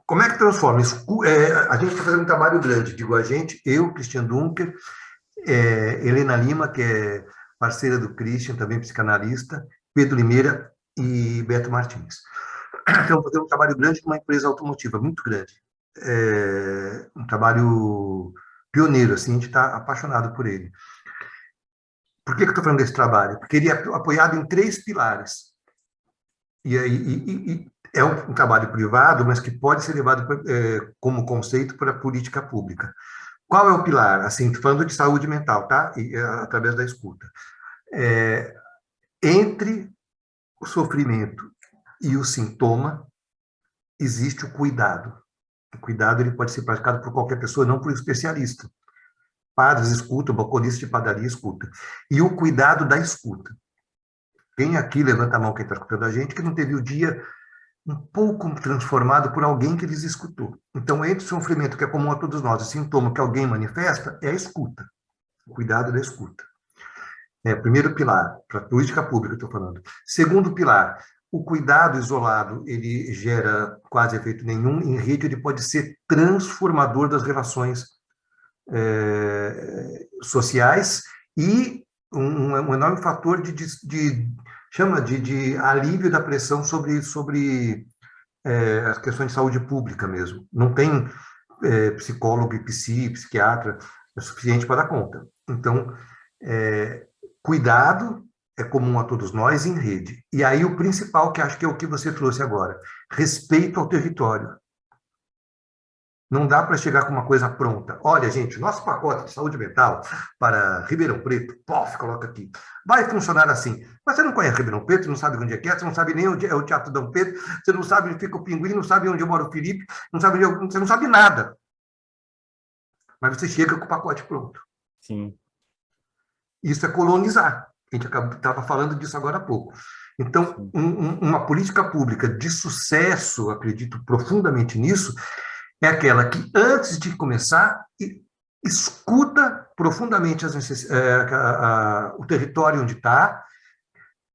Como é que transforma? A gente está fazendo um trabalho grande, digo a gente, eu, Christian Dunker, Helena Lima, que é parceira do Christian, também psicanalista, Pedro Limeira e Beto Martins. Então, fazendo um trabalho grande com uma empresa automotiva, muito grande. Um trabalho pioneiro, assim, a gente está apaixonado por ele. Por que eu estou falando desse trabalho? Porque ele é apoiado em 3 pilares. E é um trabalho privado, mas que pode ser levado como conceito para a política pública. Qual é o pilar? Assim, falando de saúde mental, tá? Através da escuta. Entre o sofrimento e o sintoma, existe o cuidado. O cuidado ele pode ser praticado por qualquer pessoa, não por um especialista. Padres escutam, balconistas de padaria escuta. E o cuidado da escuta. Quem aqui, levanta a mão, quem está escutando a gente, que não teve o dia um pouco transformado por alguém que lhes escutou. Então, entre o sofrimento, que é comum a todos nós, o sintoma que alguém manifesta, é a escuta. O cuidado da escuta. Primeiro pilar, para a política pública, estou falando. Segundo pilar, o cuidado isolado, ele gera quase efeito nenhum. Em rede, ele pode ser transformador das relações sociais e um enorme fator de alívio da pressão sobre as questões de saúde pública mesmo. Não tem psicólogo e psiquiatra suficiente para dar conta. Então, cuidado é comum a todos nós em rede. E aí o principal, que acho que é o que você trouxe agora, respeito ao território. Não dá para chegar com uma coisa pronta. Olha, gente, nosso pacote de saúde mental para Ribeirão Preto, coloca aqui, vai funcionar assim. Mas você não conhece Ribeirão Preto, não sabe onde é que é, você não sabe nem onde é o Teatro Dom Pedro, você não sabe onde fica o Pinguim, não sabe onde mora o Felipe, você não sabe nada. Mas você chega com o pacote pronto. Sim. Isso é colonizar. A gente estava falando disso agora há pouco. Então, uma política pública de sucesso, acredito profundamente nisso, é aquela que, antes de começar, escuta profundamente o território onde está,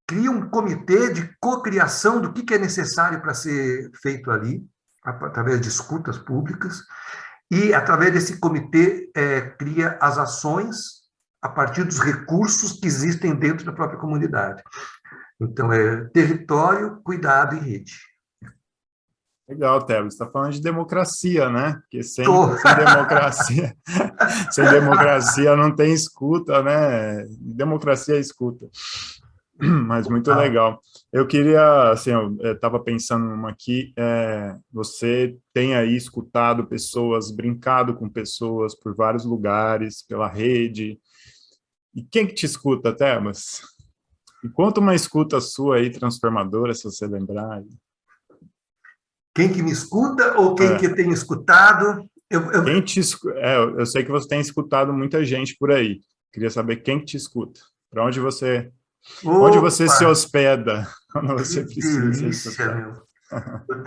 cria um comitê de cocriação do que é necessário para ser feito ali, através de escutas públicas, e, através desse comitê, cria as ações a partir dos recursos que existem dentro da própria comunidade. Então, é território, cuidado e rede. Legal, Telo. Você está falando de democracia, né? Porque Tô. sem democracia, sem democracia não tem escuta, né? Democracia é escuta. Mas muito legal. Eu queria, assim, eu estava pensando numa aqui, você tem aí escutado pessoas, brincado com pessoas por vários lugares, pela rede. E quem que te escuta, Tebas? E conta uma escuta sua aí, transformadora, se você lembrar. Quem que me escuta ou quem que eu tenho escutado? Quem te eu sei que você tem escutado muita gente por aí. Queria saber quem que te escuta. Para onde você se hospeda quando você precisa Delícia, escutar. meu.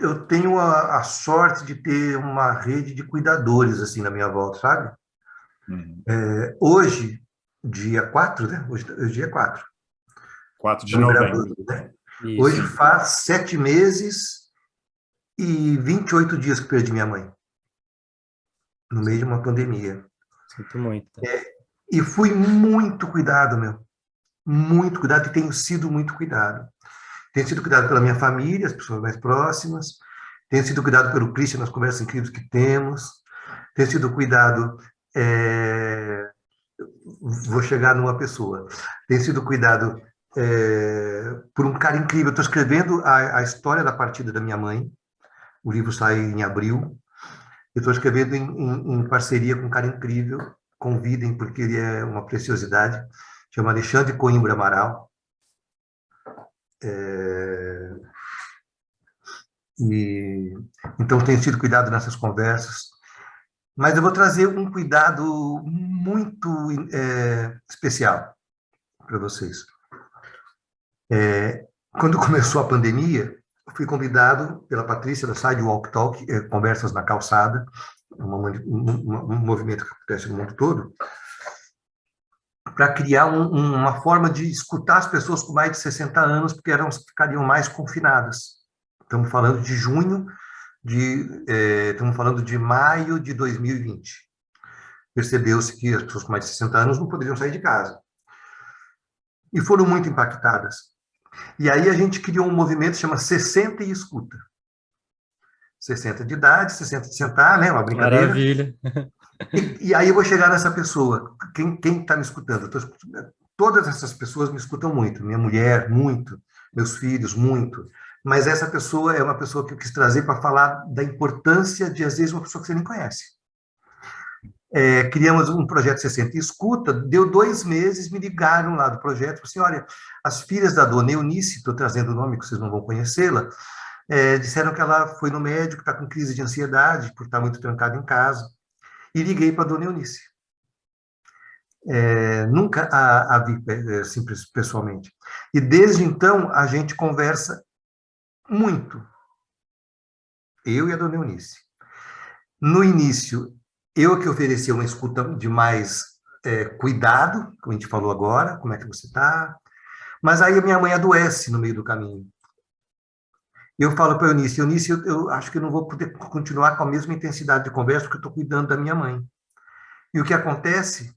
Eu tenho a sorte de ter uma rede de cuidadores assim na minha volta, sabe? Uhum. Hoje, dia 4, né? Hoje é dia 4. 4 de Estamos novembro. gravando, né? Isso. Hoje faz 7 meses e 28 dias que perdi minha mãe, no meio de uma pandemia. Sinto muito. E fui muito cuidado, meu. Muito cuidado, e tenho sido muito cuidado. Tenho sido cuidado pela minha família, as pessoas mais próximas. Tenho sido cuidado pelo Christian nas conversas incríveis que temos. Tenho sido cuidado... Vou chegar numa pessoa. Tenho sido cuidado por um cara incrível. Estou escrevendo a história da partida da minha mãe. O livro sai em abril. Eu estou escrevendo em parceria com um cara incrível. Convidem, porque ele é uma preciosidade. Chama Alexandre Coimbra Amaral. Então, tenho sido cuidado nessas conversas. Mas eu vou trazer um cuidado muito especial para vocês. Quando começou a pandemia, eu fui convidado pela Patrícia da Sidewalk Talk, Conversas na Calçada, um movimento que acontece no mundo todo, para criar uma forma de escutar as pessoas com mais de 60 anos, porque eram as que ficariam mais confinadas. Estamos falando de junho, estamos falando de maio de 2020. Percebeu-se que as pessoas com mais de 60 anos não poderiam sair de casa. E foram muito impactadas. E aí a gente criou um movimento que chama 60 e Escuta. 60 de idade, 60 de sentar, né? Uma brincadeira. Maravilha. E aí eu vou chegar nessa pessoa. Quem está me escutando? Todas essas pessoas me escutam muito. Minha mulher, muito. Meus filhos, muito. Mas essa pessoa é uma pessoa que eu quis trazer para falar da importância de, às vezes, uma pessoa que você nem conhece. Criamos um projeto 60 e Escuta, deu 2 meses, me ligaram lá do projeto, assim, olha, as filhas da dona Eunice, estou trazendo o nome que vocês não vão conhecê-la, disseram que ela foi no médico, está com crise de ansiedade, por estar muito trancada em casa, e liguei para a dona Eunice. Nunca a vi assim, pessoalmente. E desde então, a gente conversa muito, eu e a dona Eunice. No início, eu que ofereci uma escuta de mais cuidado, como a gente falou agora, como é que você está? Mas aí a minha mãe adoece no meio do caminho. Eu falo para a Eunice, eu acho que eu não vou poder continuar com a mesma intensidade de conversa, porque eu estou cuidando da minha mãe. E o que acontece?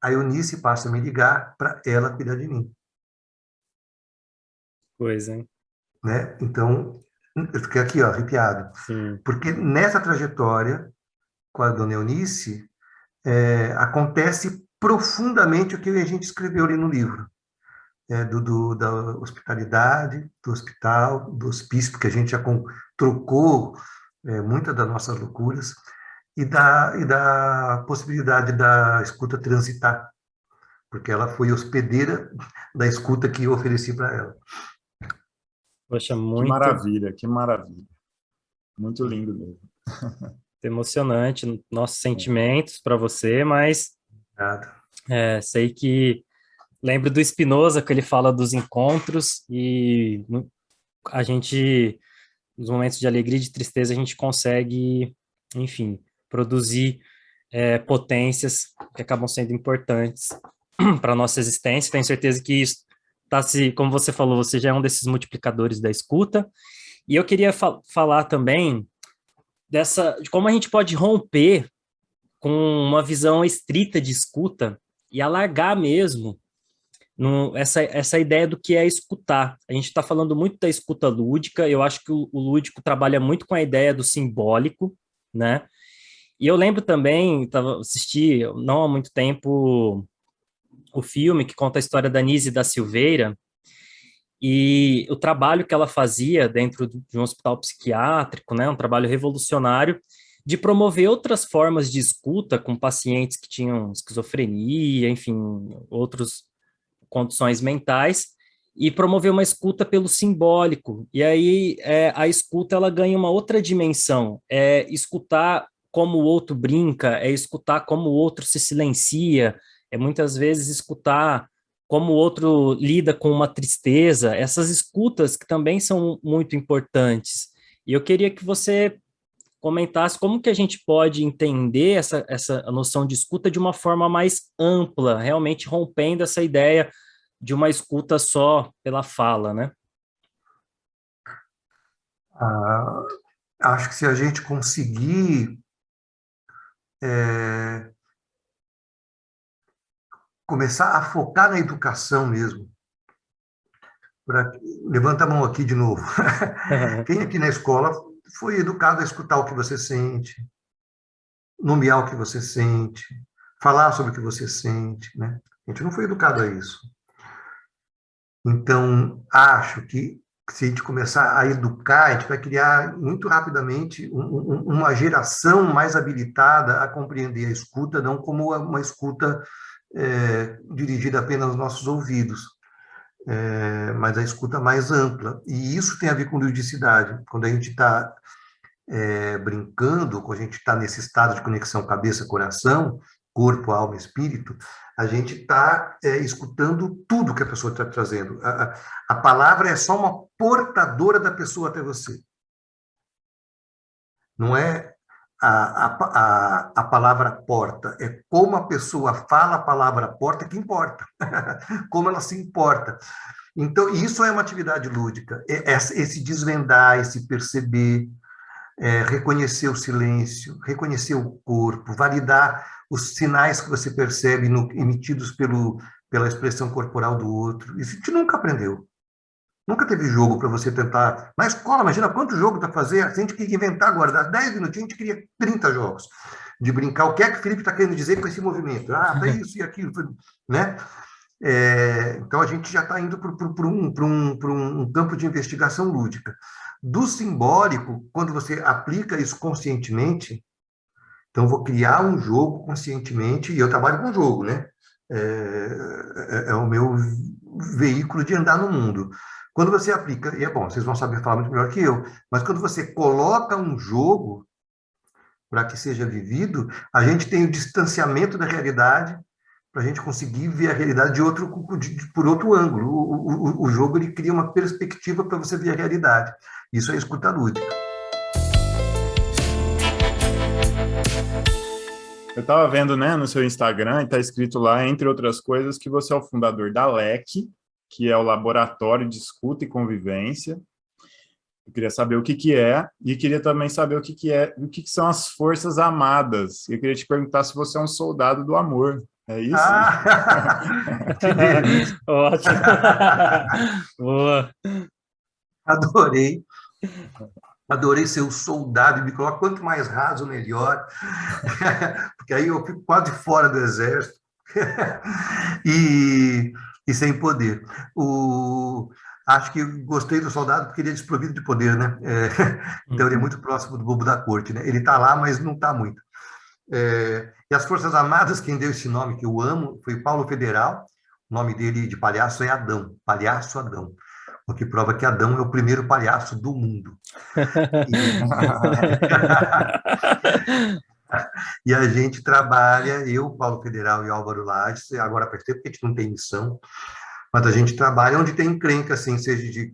A Eunice passa a me ligar para ela cuidar de mim. Pois, hein? Né? Então, eu fiquei aqui, ó, arrepiado. Sim. Porque nessa trajetória, com a dona Eunice, acontece profundamente o que a gente escreveu ali no livro. Da hospitalidade, do hospital, do hospício, porque a gente já trocou muitas das nossas loucuras, e da possibilidade da escuta transitar, porque ela foi hospedeira da escuta que eu ofereci para ela. Poxa, Que muito maravilha, que maravilha. Muito lindo mesmo. emocionante, nossos sentimentos para você, mas Obrigado. sei que lembro do Spinoza, que ele fala dos encontros, e a gente, nos momentos de alegria e de tristeza, a gente consegue, enfim, produzir potências que acabam sendo importantes para a nossa existência. Tenho certeza que isso está como você falou, você já é um desses multiplicadores da escuta. E eu queria falar também de como a gente pode romper com uma visão estrita de escuta e alargar mesmo essa ideia do que é escutar. A gente está falando muito da escuta lúdica, eu acho que o lúdico trabalha muito com a ideia do simbólico, né? E eu lembro também, assisti não há muito tempo o filme que conta a história da Nise da Silveira, e o trabalho que ela fazia dentro de um hospital psiquiátrico, né, um trabalho revolucionário, de promover outras formas de escuta com pacientes que tinham esquizofrenia, enfim, outras condições mentais, e promover uma escuta pelo simbólico. E aí a escuta ela ganha uma outra dimensão, é escutar como o outro brinca, é escutar como o outro se silencia, é muitas vezes escutar como o outro lida com uma tristeza, essas escutas que também são muito importantes. E eu queria que você comentasse como que a gente pode entender essa noção de escuta de uma forma mais ampla, realmente rompendo essa ideia de uma escuta só pela fala, né? Ah, acho que se a gente conseguir é, começar a focar na educação mesmo, levanta a mão aqui de novo. Quem aqui na escola foi educado a escutar o que você sente, nomear o que você sente, falar sobre o que você sente, né? A gente não foi educado a isso. Então, acho que se a gente começar a educar, a gente vai criar muito rapidamente uma geração mais habilitada a compreender a escuta, não como uma escuta dirigida apenas aos nossos ouvidos, mas a escuta mais ampla. E isso tem a ver com ludicidade. Quando a gente está brincando, quando a gente está nesse estado de conexão cabeça-coração, corpo, alma e espírito, a gente está escutando tudo que a pessoa está trazendo. A palavra é só uma portadora da pessoa até você. Não é a palavra porta, é como a pessoa fala a palavra porta que importa, como ela se importa. Então, isso é uma atividade lúdica, esse desvendar, esse perceber, reconhecer o silêncio, reconhecer o corpo, validar os sinais que você percebe emitidos pela expressão corporal do outro. Isso a gente nunca aprendeu. Nunca teve jogo para você tentar. Na escola, imagina quanto jogo dá para fazer. A gente queria inventar agora, dá 10 minutinhos, a gente queria 30 jogos de brincar. O que é que o Felipe está querendo dizer com esse movimento? Ah, tá isso e aquilo, né? Então, a gente já está indo para um campo de investigação lúdica. Do simbólico, quando você aplica isso conscientemente, então, eu vou criar um jogo conscientemente, e eu trabalho com jogo, né? É o meu veículo de andar no mundo. Quando você aplica, e é bom, vocês vão saber falar muito melhor que eu, mas quando você coloca um jogo para que seja vivido, a gente tem o distanciamento da realidade para a gente conseguir ver a realidade por outro ângulo. O jogo ele cria uma perspectiva para você ver a realidade. Isso é escuta lúdica. Eu estava vendo, né, no seu Instagram, e está escrito lá, entre outras coisas, que você é o fundador da LEC, que é o Laboratório de Escuta e Convivência. Eu queria saber o que que é, e queria também saber o que que é, o que que são as Forças Amadas. Eu queria te perguntar se você é um soldado do amor. É isso? Que delícia! Ótimo! Boa! Adorei. Adorei ser o soldado e me coloca quanto mais raso, melhor. Porque aí eu fico quase fora do exército. e sem poder. Acho que gostei do soldado porque ele é desprovido de poder, né? Então ele é muito próximo do bobo da corte, né? Ele está lá, mas não está muito. E as Forças Armadas, quem deu esse nome que eu amo, foi Paulo Federal. O nome dele de palhaço é Adão, Palhaço Adão. O que prova que Adão é o primeiro palhaço do mundo. E a gente trabalha, eu, Paulo Federal e Álvaro Lages, agora faz tempo que a gente não tem missão, mas a gente trabalha onde tem encrenca, assim, seja de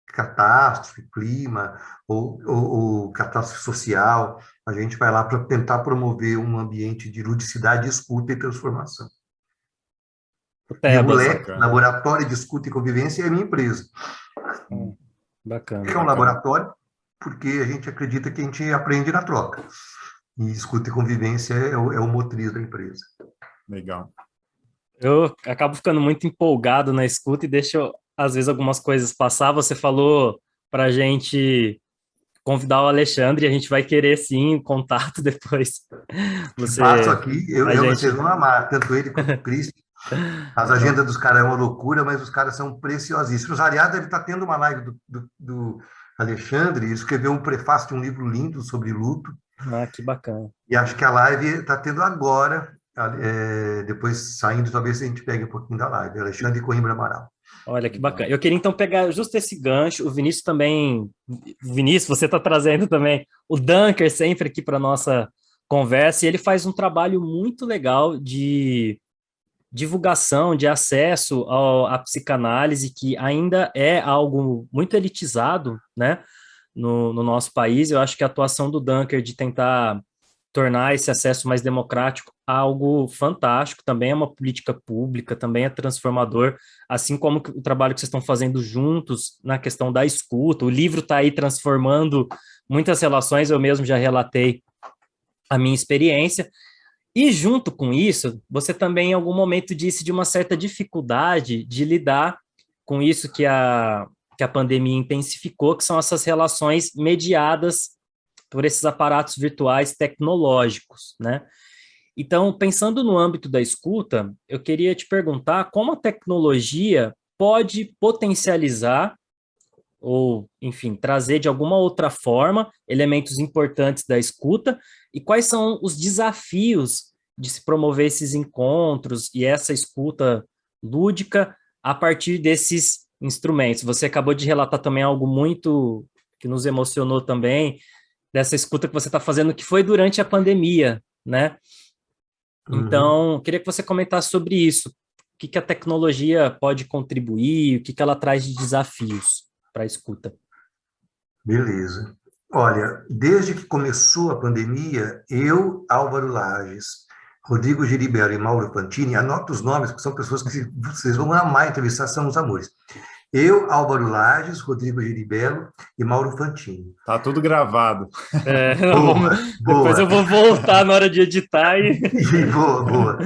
catástrofe, clima, ou catástrofe social, a gente vai lá para tentar promover um ambiente de ludicidade, escuta e transformação. E o LEC, Laboratório de Escuta e Convivência, é a minha empresa. Bacana. É um laboratório porque a gente acredita que a gente aprende na troca. E escuta e convivência é o motriz da empresa. Legal. Eu acabo ficando muito empolgado na escuta e deixo, às vezes, algumas coisas passar. Você falou para a gente convidar o Alexandre, e a gente vai querer, sim, contato depois. Te passo Você, aqui, a vocês gente... vão amar, tanto ele quanto o Cris. As Então, agendas dos caras é uma loucura, mas os caras são preciosíssimos. Aliás, ele está tendo uma live do Alexandre, ele escreveu um prefácio de um livro lindo sobre luto, que bacana. e acho que a live está tendo agora, depois saindo, talvez a gente pegue um pouquinho da live. Alexandre Coimbra Amaral. Olha que bacana. Legal. Eu queria então pegar justo esse gancho. O Vinícius também. Vinícius, você está trazendo também o Dunker sempre aqui para nossa conversa, e ele faz um trabalho muito legal de divulgação, de acesso à psicanálise, que ainda é algo muito elitizado, né, no nosso país. Eu acho que a atuação do Dunker de tentar tornar esse acesso mais democrático algo fantástico, também é uma política pública, também é transformador, assim como o trabalho que vocês estão fazendo juntos na questão da escuta. O livro está aí transformando muitas relações, eu mesmo já relatei a minha experiência. E junto com isso, você também em algum momento disse de uma certa dificuldade de lidar com isso que a pandemia intensificou, que são essas relações mediadas por esses aparatos virtuais tecnológicos, né? Então, pensando no âmbito da escuta, eu queria te perguntar como a tecnologia pode potencializar ou, enfim, trazer de alguma outra forma elementos importantes da escuta e quais são os desafios de se promover esses encontros e essa escuta lúdica a partir desses instrumentos. Você acabou de relatar também algo muito que nos emocionou também, dessa escuta que você está fazendo, que foi durante a pandemia, né? Uhum. Então, queria que você comentasse sobre isso. O que a tecnologia pode contribuir, o que ela traz de desafios para a escuta? Beleza. Olha, desde que começou a pandemia, eu, Álvaro Lages, Rodrigo Geribello e Mauro Fantini, anota os nomes, porque são pessoas que vocês vão amar entrevistar, são os amores. Eu, Álvaro Lages, Rodrigo Geribello e Mauro Fantini. Tá tudo gravado. Vamos, Boa, depois eu boa. vou voltar na hora de editar e... Boa, boa.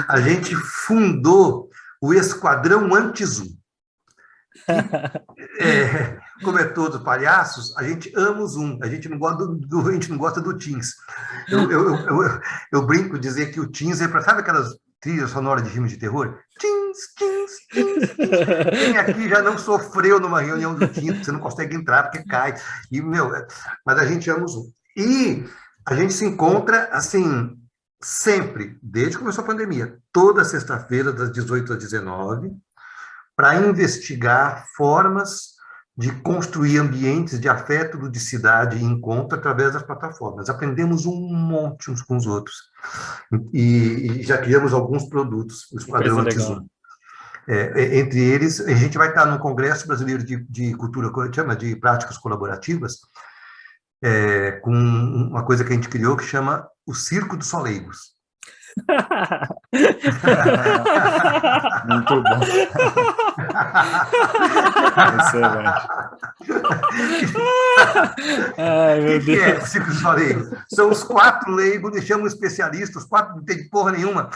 A gente fundou o Esquadrão Anti-Zoom, que, como é todos palhaços, a gente ama o Zoom, a gente não gosta a gente não gosta do Teams. Eu brinco dizer que o Teams é para, sabe aquelas trilhas sonoras de filmes de terror? Teams, Teams, Teams, Teams. Quem aqui já não sofreu numa reunião do Teams, você não consegue entrar porque cai. E, mas a gente ama o Zoom. E a gente se encontra, assim, sempre, desde que começou a pandemia, toda sexta-feira, das 18 às 19, para investigar formas de construir ambientes de afeto, ludicidade e encontro através das plataformas. Aprendemos um monte uns com os outros. E já criamos alguns produtos, o Que Esquadrão coisa legal. Anti-Zoom. Entre eles, a gente vai estar no Congresso Brasileiro de Cultura, chama de Práticas Colaborativas, com uma coisa que a gente criou que chama o Circo dos Soleigos. Muito bom. Excelente. Ai, meu O que é Deus. o Circo dos Soleigos? São os 4 leigos, deixamos especialistas, os 4 não tem porra nenhuma.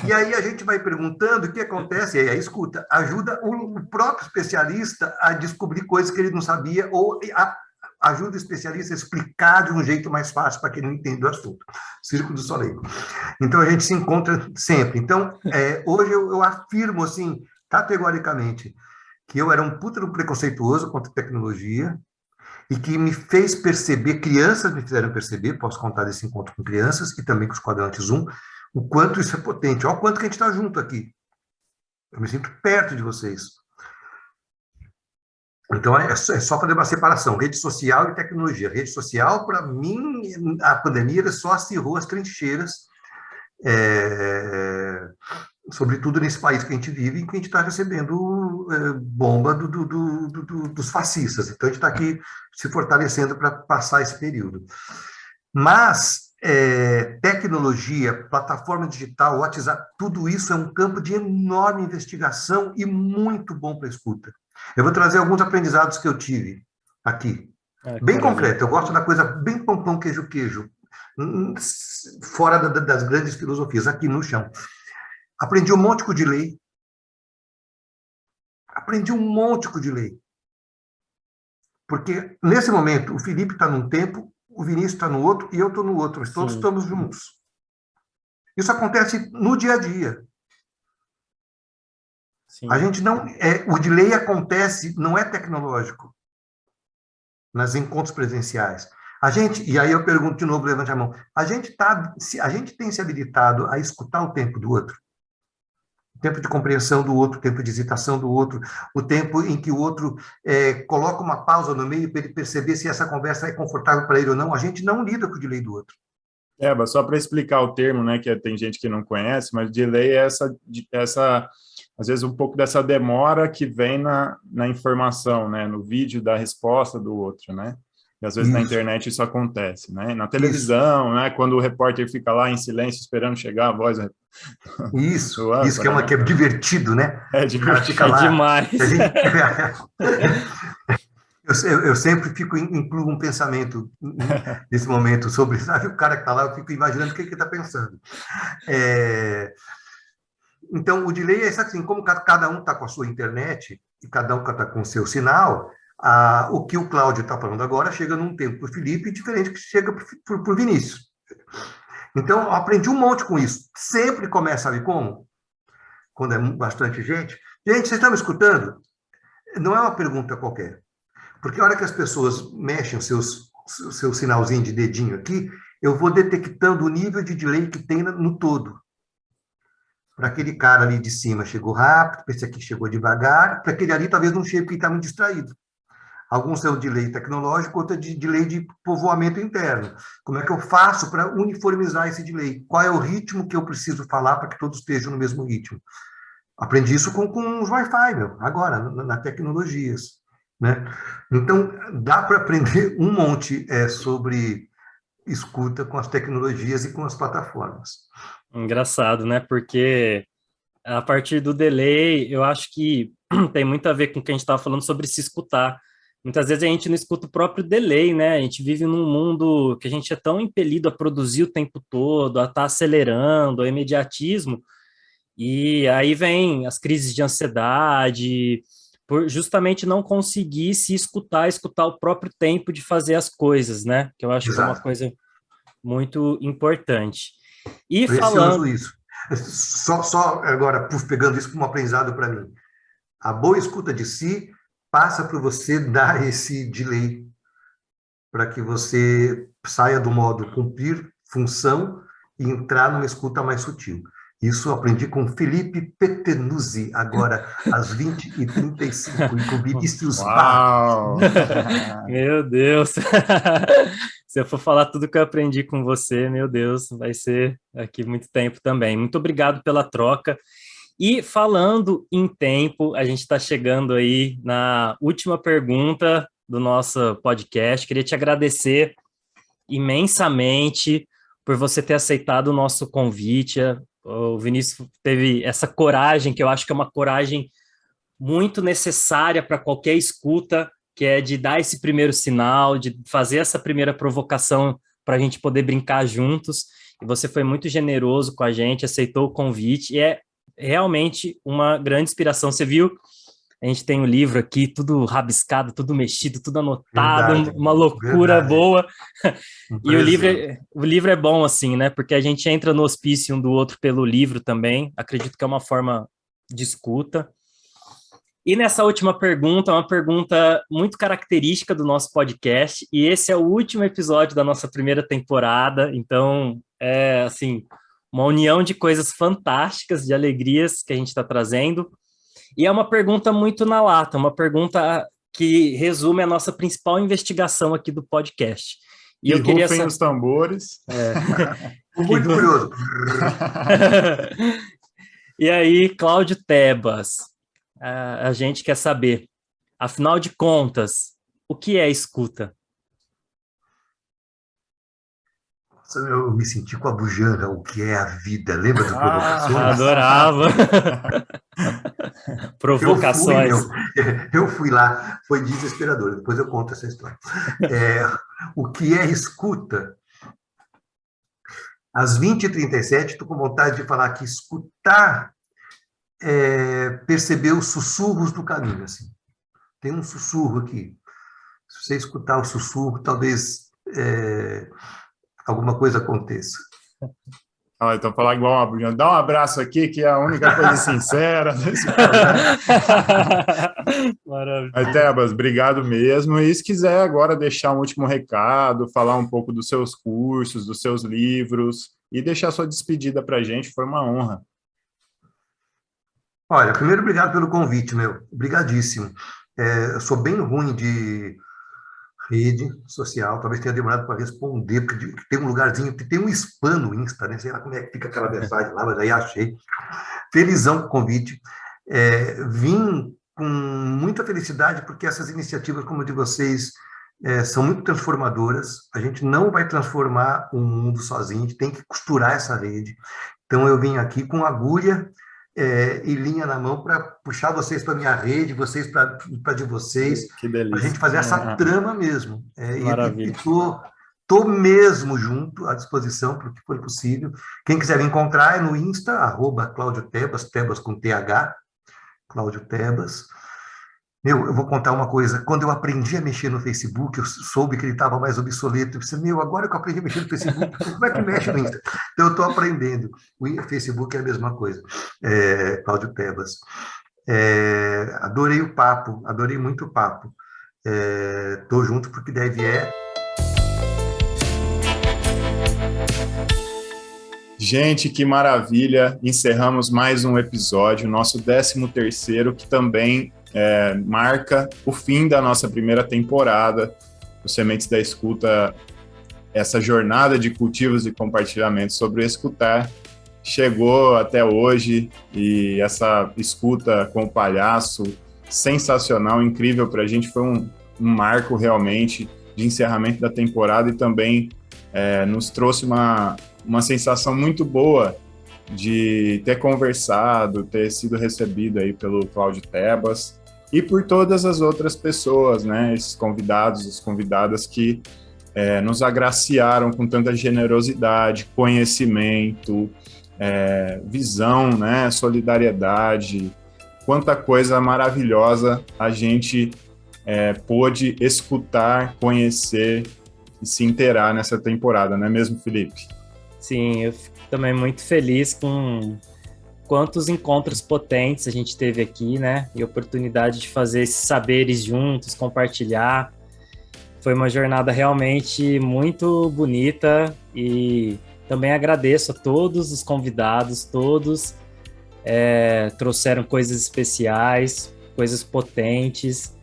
E aí a gente vai perguntando o que acontece, e aí escuta, ajuda o próprio especialista a descobrir coisas que ele não sabia, ou ajuda o especialista a explicar de um jeito mais fácil para quem não entende o assunto. Circo do Soleil. Então, a gente se encontra sempre. Então, hoje eu afirmo, assim, categoricamente, que eu era um puta preconceituoso contra a tecnologia e que me fez perceber, crianças me fizeram perceber, posso contar desse encontro com crianças e também com os quadrantes Zoom, o quanto isso é potente. Olha o quanto que a gente está junto aqui. Eu me sinto perto de vocês. Então, é só fazer uma separação, rede social e tecnologia. Rede social, para mim, a pandemia só acirrou as trincheiras, sobretudo nesse país que a gente vive, em que a gente está recebendo bomba dos fascistas. Então, a gente está aqui se fortalecendo para passar esse período. Mas tecnologia, plataforma digital, WhatsApp, tudo isso é um campo de enorme investigação e muito bom para a escuta. Eu vou trazer alguns aprendizados que eu tive aqui. Bem concreto, eu gosto da coisa bem pão, queijo, fora das grandes filosofias, aqui no chão. Aprendi um monte com o delay. Aprendi um monte com o delay. Porque, nesse momento, o Felipe está num tempo, o Vinícius está no outro e eu estou no outro. Mas todos estamos juntos. Isso acontece no dia a dia. Sim. A gente não... o delay acontece, não é tecnológico, nas encontros presenciais. E aí eu pergunto de novo, levante a mão. A gente tem se habilitado a escutar o tempo do outro? O tempo de compreensão do outro, o tempo de hesitação do outro, o tempo em que o outro coloca uma pausa no meio para ele perceber se essa conversa é confortável para ele ou não. A gente não lida com o delay do outro. Só para explicar o termo, né, que tem gente que não conhece, mas delay é essa às vezes um pouco dessa demora que vem na informação, né, no vídeo da resposta do outro, né? E às vezes Isso. Na internet isso acontece, né? Na televisão, né, quando o repórter fica lá em silêncio esperando chegar a voz. Isso que é divertido, né? É divertido. Fica lá, demais. Eu sempre incluo um pensamento nesse momento sobre, sabe, o cara que está lá, eu fico imaginando o que ele está pensando. Então, o delay é assim, como cada um está com a sua internet e cada um está com o seu sinal, o que o Cláudio está falando agora chega num tempo para o Felipe diferente que chega para o Vinícius. Então, eu aprendi um monte com isso. Sempre começa, sabe como? Quando é bastante gente. Gente, vocês estão me escutando? Não é uma pergunta qualquer. Porque a hora que as pessoas mexem o seu sinalzinho de dedinho aqui, eu vou detectando o nível de delay que tem no todo. Para aquele cara ali de cima chegou rápido, para esse aqui chegou devagar, para aquele ali talvez não chegue porque está muito distraído. Alguns são de delay tecnológico, outros de delay de povoamento interno. Como é que eu faço para uniformizar esse delay? Qual é o ritmo que eu preciso falar para que todos estejam no mesmo ritmo? Aprendi isso com os Wi-Fi, agora, nas tecnologias. Né? Então, dá para aprender um monte sobre escuta com as tecnologias e com as plataformas. Engraçado, né? Porque a partir do delay, eu acho que tem muito a ver com o que a gente estava falando sobre se escutar. Muitas vezes a gente não escuta o próprio delay, né? A gente vive num mundo que a gente é tão impelido a produzir o tempo todo, a estar acelerando, o imediatismo, e aí vem as crises de ansiedade, por justamente não conseguir se escutar o próprio tempo de fazer as coisas, né? Que eu acho que é uma coisa muito importante. E precioso falando... isso. Só agora, pegando isso como aprendizado para mim. A boa escuta de si passa por você dar esse delay para que você saia do modo cumprir função e entrar numa escuta mais sutil. Isso eu aprendi com Felipe Petenuzzi, agora às 20h35, e com Vinícius Barros. Meu Deus! Se eu for falar tudo que eu aprendi com você, meu Deus, vai ser aqui muito tempo também. Muito obrigado pela troca. E falando em tempo, a gente está chegando aí na última pergunta do nosso podcast. Queria te agradecer imensamente por você ter aceitado o nosso convite. O Vinícius teve essa coragem, que eu acho que é uma coragem muito necessária para qualquer escuta, que é de dar esse primeiro sinal, de fazer essa primeira provocação para a gente poder brincar juntos. E você foi muito generoso com a gente, aceitou o convite, e é realmente uma grande inspiração. Você viu? A gente tem o livro aqui, tudo rabiscado, tudo mexido, tudo anotado, verdade, uma loucura verdade. Boa. E o livro é bom assim, né? Porque a gente entra no hospício um do outro pelo livro também. Acredito que é uma forma de escuta. E nessa última pergunta, uma pergunta muito característica do nosso podcast, e esse é o último episódio da nossa primeira temporada, então é assim, uma união de coisas fantásticas, de alegrias que a gente está trazendo. E é uma pergunta muito na lata, uma pergunta que resume a nossa principal investigação aqui do podcast. E eu queria saber os tambores. Muito curioso. E aí, Cláudio Tebas, a gente quer saber, afinal de contas, o que é escuta? Eu me senti com a bujanga, o que é a vida, lembra das provocações? Adorava! Provocações. Eu fui lá, foi desesperador, depois eu conto essa história. O que é escuta? Às 20h37, estou com vontade de falar que escutar perceber os sussurros do caminho. Assim. Tem um sussurro aqui. Se você escutar o sussurro, talvez alguma coisa aconteça. Então, falar igual uma Bruna, dá um abraço aqui, que é a única coisa sincera desse Maravilha. Tebas, obrigado mesmo. E se quiser agora deixar um último recado, falar um pouco dos seus cursos, dos seus livros, e deixar sua despedida para a gente, foi uma honra. Olha, primeiro, obrigado pelo convite, meu. Obrigadíssimo. Eu sou bem ruim de rede social, talvez tenha demorado para responder, porque tem um lugarzinho, tem um spam no Insta, né? Sei lá como é que fica aquela mensagem lá, mas aí achei. Felizão com o convite. Vim com muita felicidade, porque essas iniciativas como a de vocês são muito transformadoras. A gente não vai transformar o mundo sozinho, a gente tem que costurar essa rede. Então, eu vim aqui com agulha e linha na mão para puxar vocês para a minha rede, vocês para de vocês, que delícia. A gente fazer essa trama mesmo. Maravilha. Estou mesmo junto, à disposição para o que for possível. Quem quiser me encontrar é no Insta, @Cláudio Tebas, Tebas com TH, Cláudio Tebas. Eu vou contar uma coisa. Quando eu aprendi a mexer no Facebook, eu soube que ele estava mais obsoleto. Eu pensei, agora que eu aprendi a mexer no Facebook, como é que mexe no Insta? Então, eu estou aprendendo. O Facebook é a mesma coisa. Cláudio Tebas. Adorei o papo, adorei muito o papo. Estou junto porque deve Gente, que maravilha! Encerramos mais um episódio, nosso 13º, que também marca o fim da nossa primeira temporada. O Sementes da Escuta, essa jornada de cultivos e compartilhamento sobre o escutar, chegou até hoje, e essa escuta com o palhaço, sensacional, incrível para a gente, foi um marco realmente de encerramento da temporada, e também nos trouxe uma sensação muito boa de ter conversado, ter sido recebido aí pelo Cláudio Tebas e por todas as outras pessoas, né, esses convidados, as convidadas que nos agraciaram com tanta generosidade, conhecimento, visão, né, solidariedade, quanta coisa maravilhosa a gente pôde escutar, conhecer e se inteirar nessa temporada, não é mesmo, Felipe? Sim, eu fico também muito feliz com quantos encontros potentes a gente teve aqui, né? E a oportunidade de fazer esses saberes juntos, compartilhar. Foi uma jornada realmente muito bonita, e também agradeço a todos os convidados, todos trouxeram coisas especiais, coisas potentes,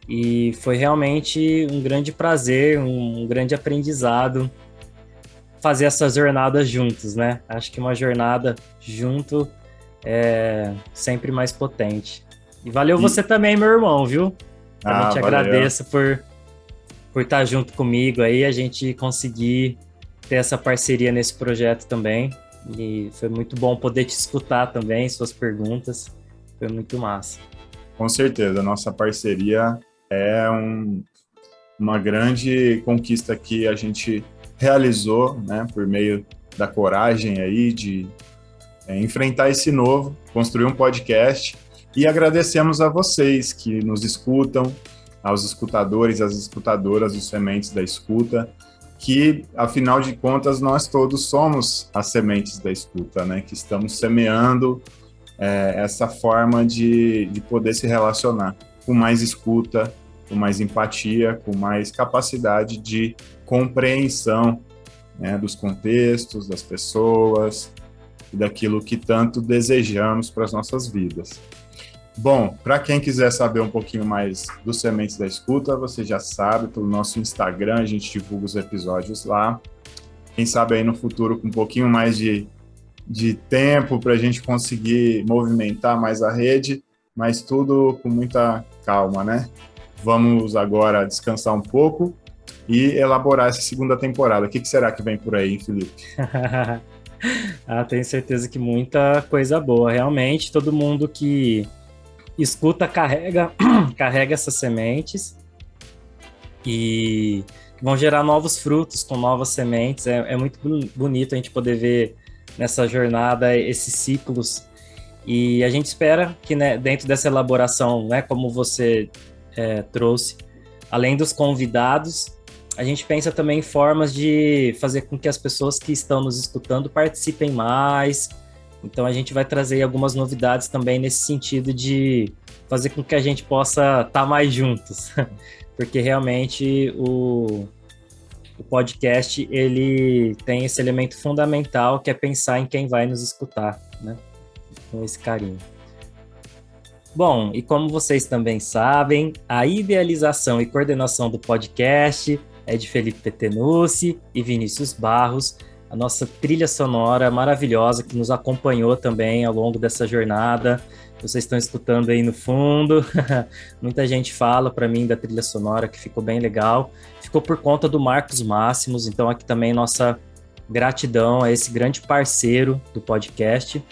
e foi realmente um grande prazer, um grande aprendizado fazer essas jornadas juntos, né? Acho que uma jornada junto é sempre mais potente. E valeu você também, meu irmão, viu? Também te agradeço por estar junto comigo aí, a gente conseguir ter essa parceria nesse projeto também. E foi muito bom poder te escutar também, suas perguntas. Foi muito massa. Com certeza, a nossa parceria é uma grande conquista que a gente realizou, né, por meio da coragem aí de enfrentar esse novo, construir um podcast, e agradecemos a vocês que nos escutam, aos escutadores, às escutadoras dos Sementes da Escuta, que, afinal de contas, nós todos somos as sementes da escuta, né, que estamos semeando essa forma de poder se relacionar com mais escuta, com mais empatia, com mais capacidade de compreensão, né, dos contextos, das pessoas e daquilo que tanto desejamos para as nossas vidas. Bom, para quem quiser saber um pouquinho mais dos Sementes da Escuta, você já sabe, pelo nosso Instagram, a gente divulga os episódios lá. Quem sabe aí no futuro, com um pouquinho mais de tempo para a gente conseguir movimentar mais a rede, mas tudo com muita calma, né? Vamos agora descansar um pouco e elaborar essa segunda temporada. O que será que vem por aí, Felipe? Tenho certeza que muita coisa boa. Realmente, todo mundo que escuta carrega essas sementes. E que vão gerar novos frutos com novas sementes. É muito bonito a gente poder ver nessa jornada esses ciclos. E a gente espera que, né, dentro dessa elaboração, né, como você trouxe, além dos convidados, a gente pensa também em formas de fazer com que as pessoas que estão nos escutando participem mais. Então a gente vai trazer algumas novidades também nesse sentido de fazer com que a gente possa estar mais juntos. Porque realmente o podcast, ele tem esse elemento fundamental, que é pensar em quem vai nos escutar, né? Com esse carinho. Bom, e como vocês também sabem, a idealização e coordenação do podcast é de Felipe Petenucci e Vinícius Barros, a nossa trilha sonora maravilhosa que nos acompanhou também ao longo dessa jornada. Vocês estão escutando aí no fundo, muita gente fala para mim da trilha sonora que ficou bem legal, ficou por conta do Marcos Máximos, então aqui também nossa gratidão a esse grande parceiro do podcast,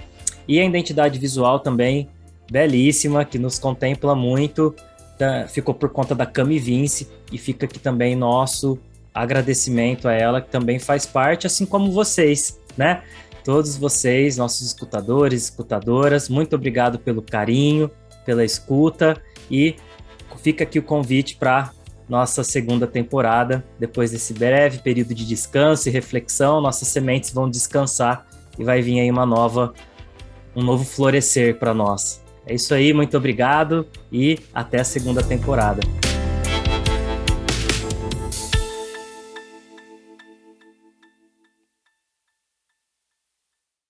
e a identidade visual também belíssima, que nos contempla muito, ficou por conta da Cami Vince, e fica aqui também nosso agradecimento a ela, que também faz parte, assim como vocês, né? Todos vocês, nossos escutadores, escutadoras, muito obrigado pelo carinho, pela escuta, e fica aqui o convite para nossa segunda temporada. Depois desse breve período de descanso e reflexão, nossas sementes vão descansar e vai vir aí um novo florescer para nós. É isso aí, muito obrigado e até a segunda temporada.